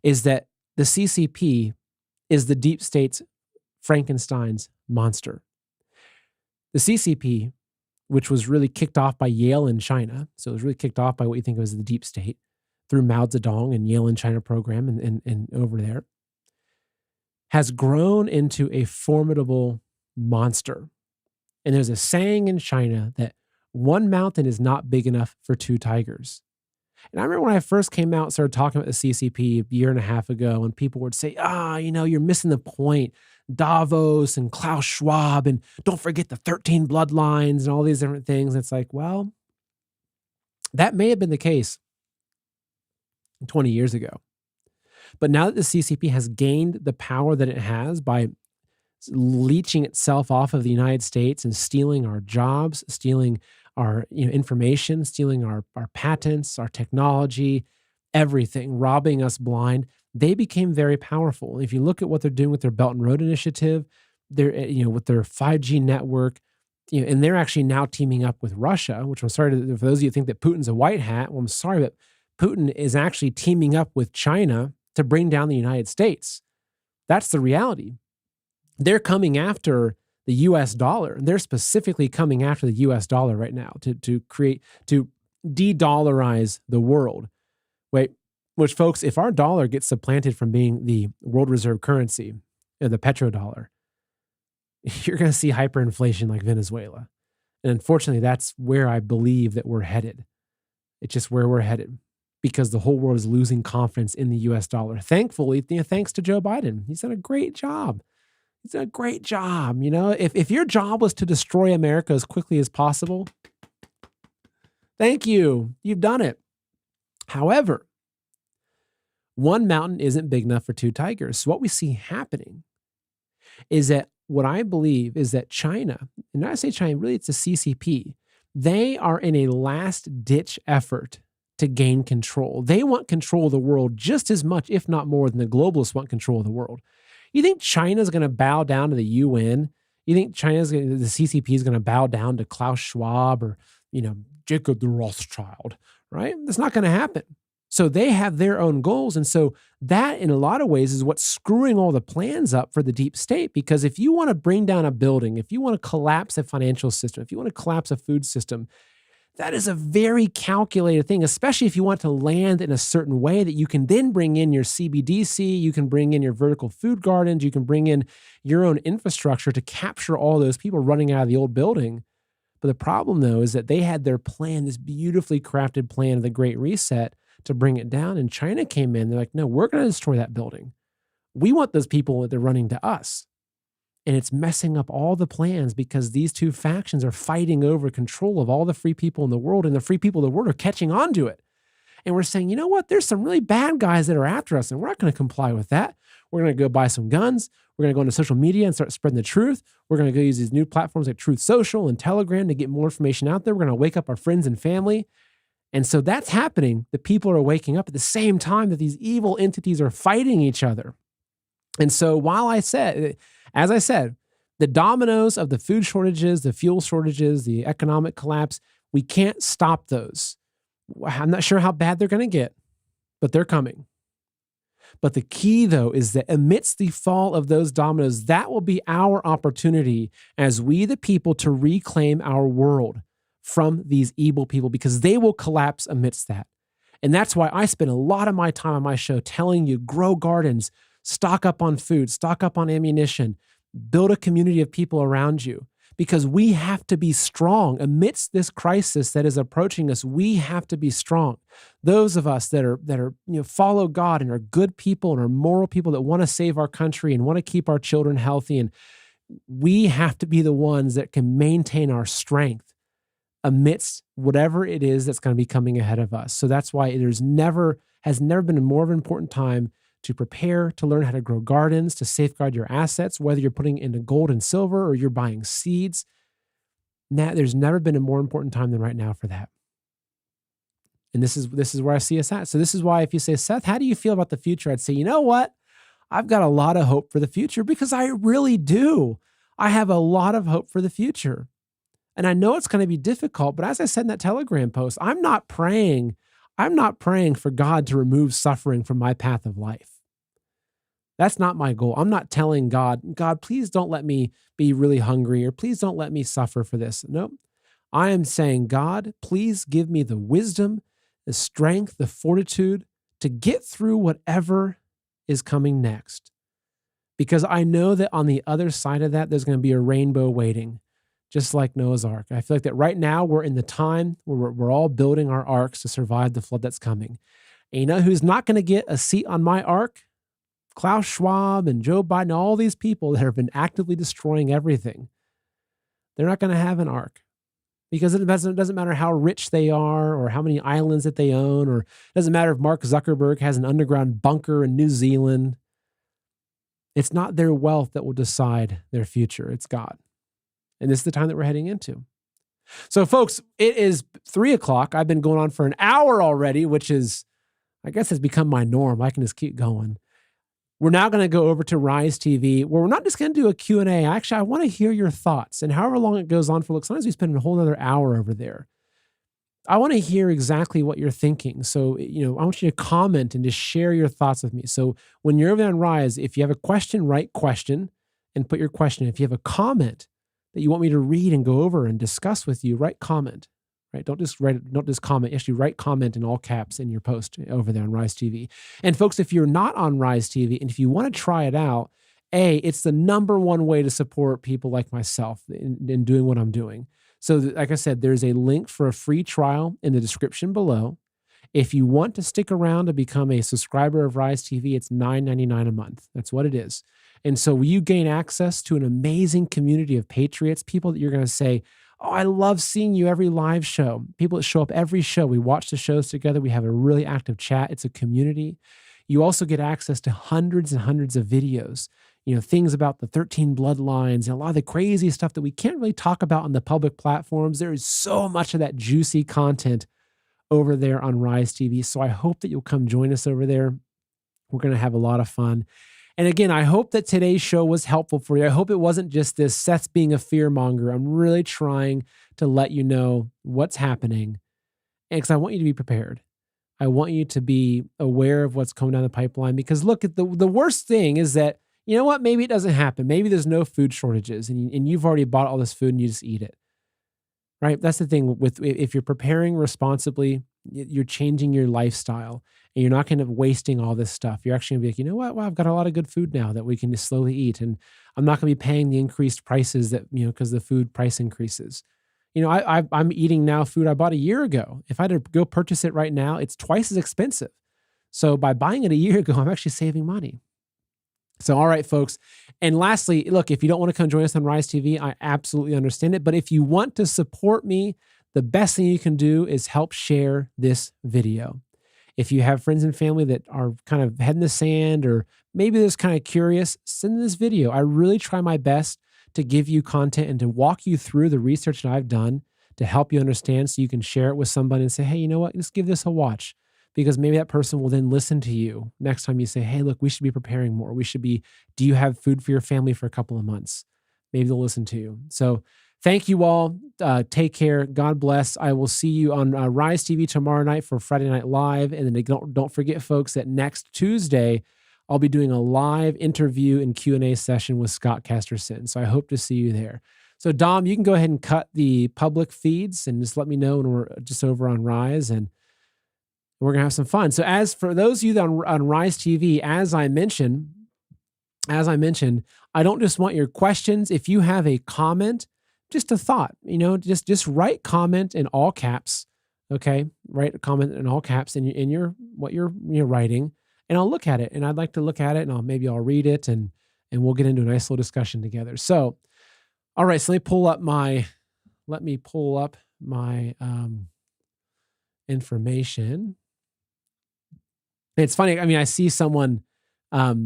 is that the CCP is the deep state's Frankenstein's monster. The CCP, which was really kicked off by Yale in China, so it was really kicked off by what you think of as the deep state through Mao Zedong and Yale in China program and over there, has grown into a formidable monster. And there's a saying in China that one mountain is not big enough for 2 tigers. And I remember when I first came out and started talking about the CCP a year and a half ago, and people would say, you're missing the point. Davos and Klaus Schwab, and don't forget the 13 bloodlines and all these different things. It's like, well, that may have been the case 20 years ago. But now that the CCP has gained the power that it has by leeching itself off of the United States and stealing our jobs, stealing our information, stealing our patents, our technology, everything, robbing us blind, they became very powerful. If you look at what they're doing with their Belt and Road Initiative, they're with their 5G network, and they're actually now teaming up with Russia, which I'm sorry for those of you who think that Putin's a white hat. Well, I'm sorry, but Putin is actually teaming up with China to bring down the United States. That's the reality. they're coming after the US dollar. They're specifically coming after the US dollar right now to de-dollarize the world. Which folks, if our dollar gets supplanted from being the world reserve currency, the petrodollar, you're going to see hyperinflation like Venezuela. And unfortunately, that's where I believe that we're headed. It's just where we're headed because the whole world is losing confidence in the US dollar. Thankfully, thanks to Joe Biden, he's done a great job. He's done a great job. If your job was to destroy America as quickly as possible, thank you. You've done it. However, one mountain isn't big enough for two tigers. So what we see happening is that what I believe is that China, and I say China, really it's the CCP, they are in a last-ditch effort to gain control. They want control of the world just as much, if not more, than the globalists want control of the world. You think China's going to bow down to the UN? You think the CCP is going to bow down to Klaus Schwab or, Jacob the Rothschild, right? That's not going to happen. So they have their own goals. And so that in a lot of ways is what's screwing all the plans up for the deep state. Because if you want to bring down a building, if you want to collapse a financial system, if you want to collapse a food system, that is a very calculated thing, especially if you want to land in a certain way that you can then bring in your CBDC, you can bring in your vertical food gardens, you can bring in your own infrastructure to capture all those people running out of the old building. But the problem, though, is that they had their plan, this beautifully crafted plan of the Great Reset, to bring it down. And China came in. They're like, no, we're going to destroy that building. We want those people that they're running to us. And it's messing up all the plans because these two factions are fighting over control of all the free people in the world. And the free people in the world are catching on to it. And we're saying, you know what? There's some really bad guys that are after us. And we're not going to comply with that. We're going to go buy some guns. We're going to go into social media and start spreading the truth. We're going to go use these new platforms like Truth Social and Telegram to get more information out there. We're going to wake up our friends and family. And so that's happening. The people are waking up at the same time that these evil entities are fighting each other. And so as I said, the dominoes of the food shortages, the fuel shortages, the economic collapse, we can't stop those. I'm not sure how bad they're going to get, but they're coming. But the key, though, is that amidst the fall of those dominoes, that will be our opportunity as we, the people, to reclaim our world from these evil people because they will collapse amidst that. And that's why I spend a lot of my time on my show telling you, grow gardens, stock up on food, stock up on ammunition, build a community of people around you because we have to be strong amidst this crisis that is approaching us. We have to be strong. Those of us that are follow God and are good people and are moral people that want to save our country and want to keep our children healthy, and we have to be the ones that can maintain our strength amidst whatever it is that's going to be coming ahead of us. So that's why has never been a more of an important time to prepare, to learn how to grow gardens, to safeguard your assets, whether you're putting into gold and silver or you're buying seeds. Now, there's never been a more important time than right now for that. And this is where I see us at. So this is why if you say, Seth, how do you feel about the future? I'd say, you know what? I've got a lot of hope for the future because I really do. I have a lot of hope for the future. And I know it's going to be difficult, but as I said in that Telegram post, I'm not praying for God to remove suffering from my path of life. That's not my goal. I'm not telling God, please don't let me be really hungry or please don't let me suffer for this. Nope. I am saying, God, please give me the wisdom, the strength, the fortitude to get through whatever is coming next. Because I know that on the other side of that, there's going to be a rainbow waiting. Just like Noah's Ark. I feel like that right now we're in the time where we're all building our arks to survive the flood that's coming. And you know who's not going to get a seat on my ark? Klaus Schwab and Joe Biden, all these people that have been actively destroying everything. They're not going to have an ark because it doesn't matter how rich they are or how many islands that they own, or it doesn't matter if Mark Zuckerberg has an underground bunker in New Zealand. It's not their wealth that will decide their future. It's God. And this is the time that we're heading into. So, folks, it is 3:00. I've been going on for an hour already, which is, I guess, has become my norm. I can just keep going. We're now going to go over to Rise TV, where we're not just going to do a Q&A. Actually, I want to hear your thoughts. And however long it goes on for, look, sometimes we spend a whole other hour over there. I want to hear exactly what you're thinking. So, I want you to comment and just share your thoughts with me. So when you're over there on Rise, if you have a question, write question. and put your question. If you have a comment that you want me to read and go over and discuss with you, write comment, right? Don't just comment. Actually, write comment in all caps in your post over there on Rise TV. And folks, if you're not on Rise TV and if you want to try it out, it's the number one way to support people like myself in doing what I'm doing. So like I said, there's a link for a free trial in the description below. If you want to stick around to become a subscriber of Rise TV, it's $9.99 a month. That's what it is. And so you gain access to an amazing community of patriots, people that you're going to say, oh, I love seeing you every live show. People that show up every show. We watch the shows together. We have a really active chat. It's a community. You also get access to hundreds and hundreds of videos, things about the 13 bloodlines and a lot of the crazy stuff that we can't really talk about on the public platforms. There is so much of that juicy content over there on Rise TV. So I hope that you'll come join us over there. We're going to have a lot of fun. And again, I hope that today's show was helpful for you. I hope it wasn't just this Seth being a fear monger. I'm really trying to let you know what's happening, because I want you to be prepared. I want you to be aware of what's coming down the pipeline, because look, at the worst thing is that, you know what, maybe it doesn't happen. Maybe there's no food shortages and you've already bought all this food and you just eat it. Right? That's the thing if you're preparing responsibly, you're changing your lifestyle and you're not going to be wasting all this stuff. You're actually going to be like, you know what? Well, I've got a lot of good food now that we can just slowly eat. And I'm not going to be paying the increased prices that, because the food price increases. I'm eating now food I bought a year ago. If I had to go purchase it right now, it's twice as expensive. So by buying it a year ago, I'm actually saving money. So, all right, folks. And lastly, look, if you don't want to come join us on Rise TV, I absolutely understand it. But if you want to support me, the best thing you can do is help share this video. If you have friends and family that are kind of head in the sand, or maybe they're just kind of curious, send them this video. I really try my best to give you content and to walk you through the research that I've done to help you understand, so you can share it with somebody and say, hey, you know what, just give this a watch. Because maybe that person will then listen to you next time you say, hey, look, we should be preparing more. Do you have food for your family for a couple of months? Maybe they'll listen to you. So thank you all. Take care. God bless. I will see you on Rise TV tomorrow night for Friday Night Live. And then don't forget, folks, that next Tuesday, I'll be doing a live interview and Q&A session with Scott Casterson. So I hope to see you there. So Dom, you can go ahead and cut the public feeds and just let me know when we're just over on Rise, and we're going to have some fun. So as for those of you that on Rise TV, as I mentioned, I don't just want your questions. If you have a comment, just a thought, just write comment in all caps. Okay. Write a comment in all caps in what you're writing, and I'll look at it, and I'd like to look at it, and I'll read it, and we'll get into a nice little discussion together. So, all right. So let me pull up my information. It's funny. I mean, I see someone, I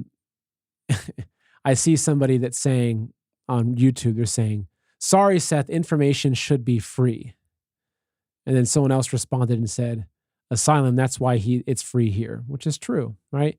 see somebody that's saying on YouTube, they're saying, sorry, Seth, information should be free. And then someone else responded and said, Asylum, that's why it's free here, which is true, right?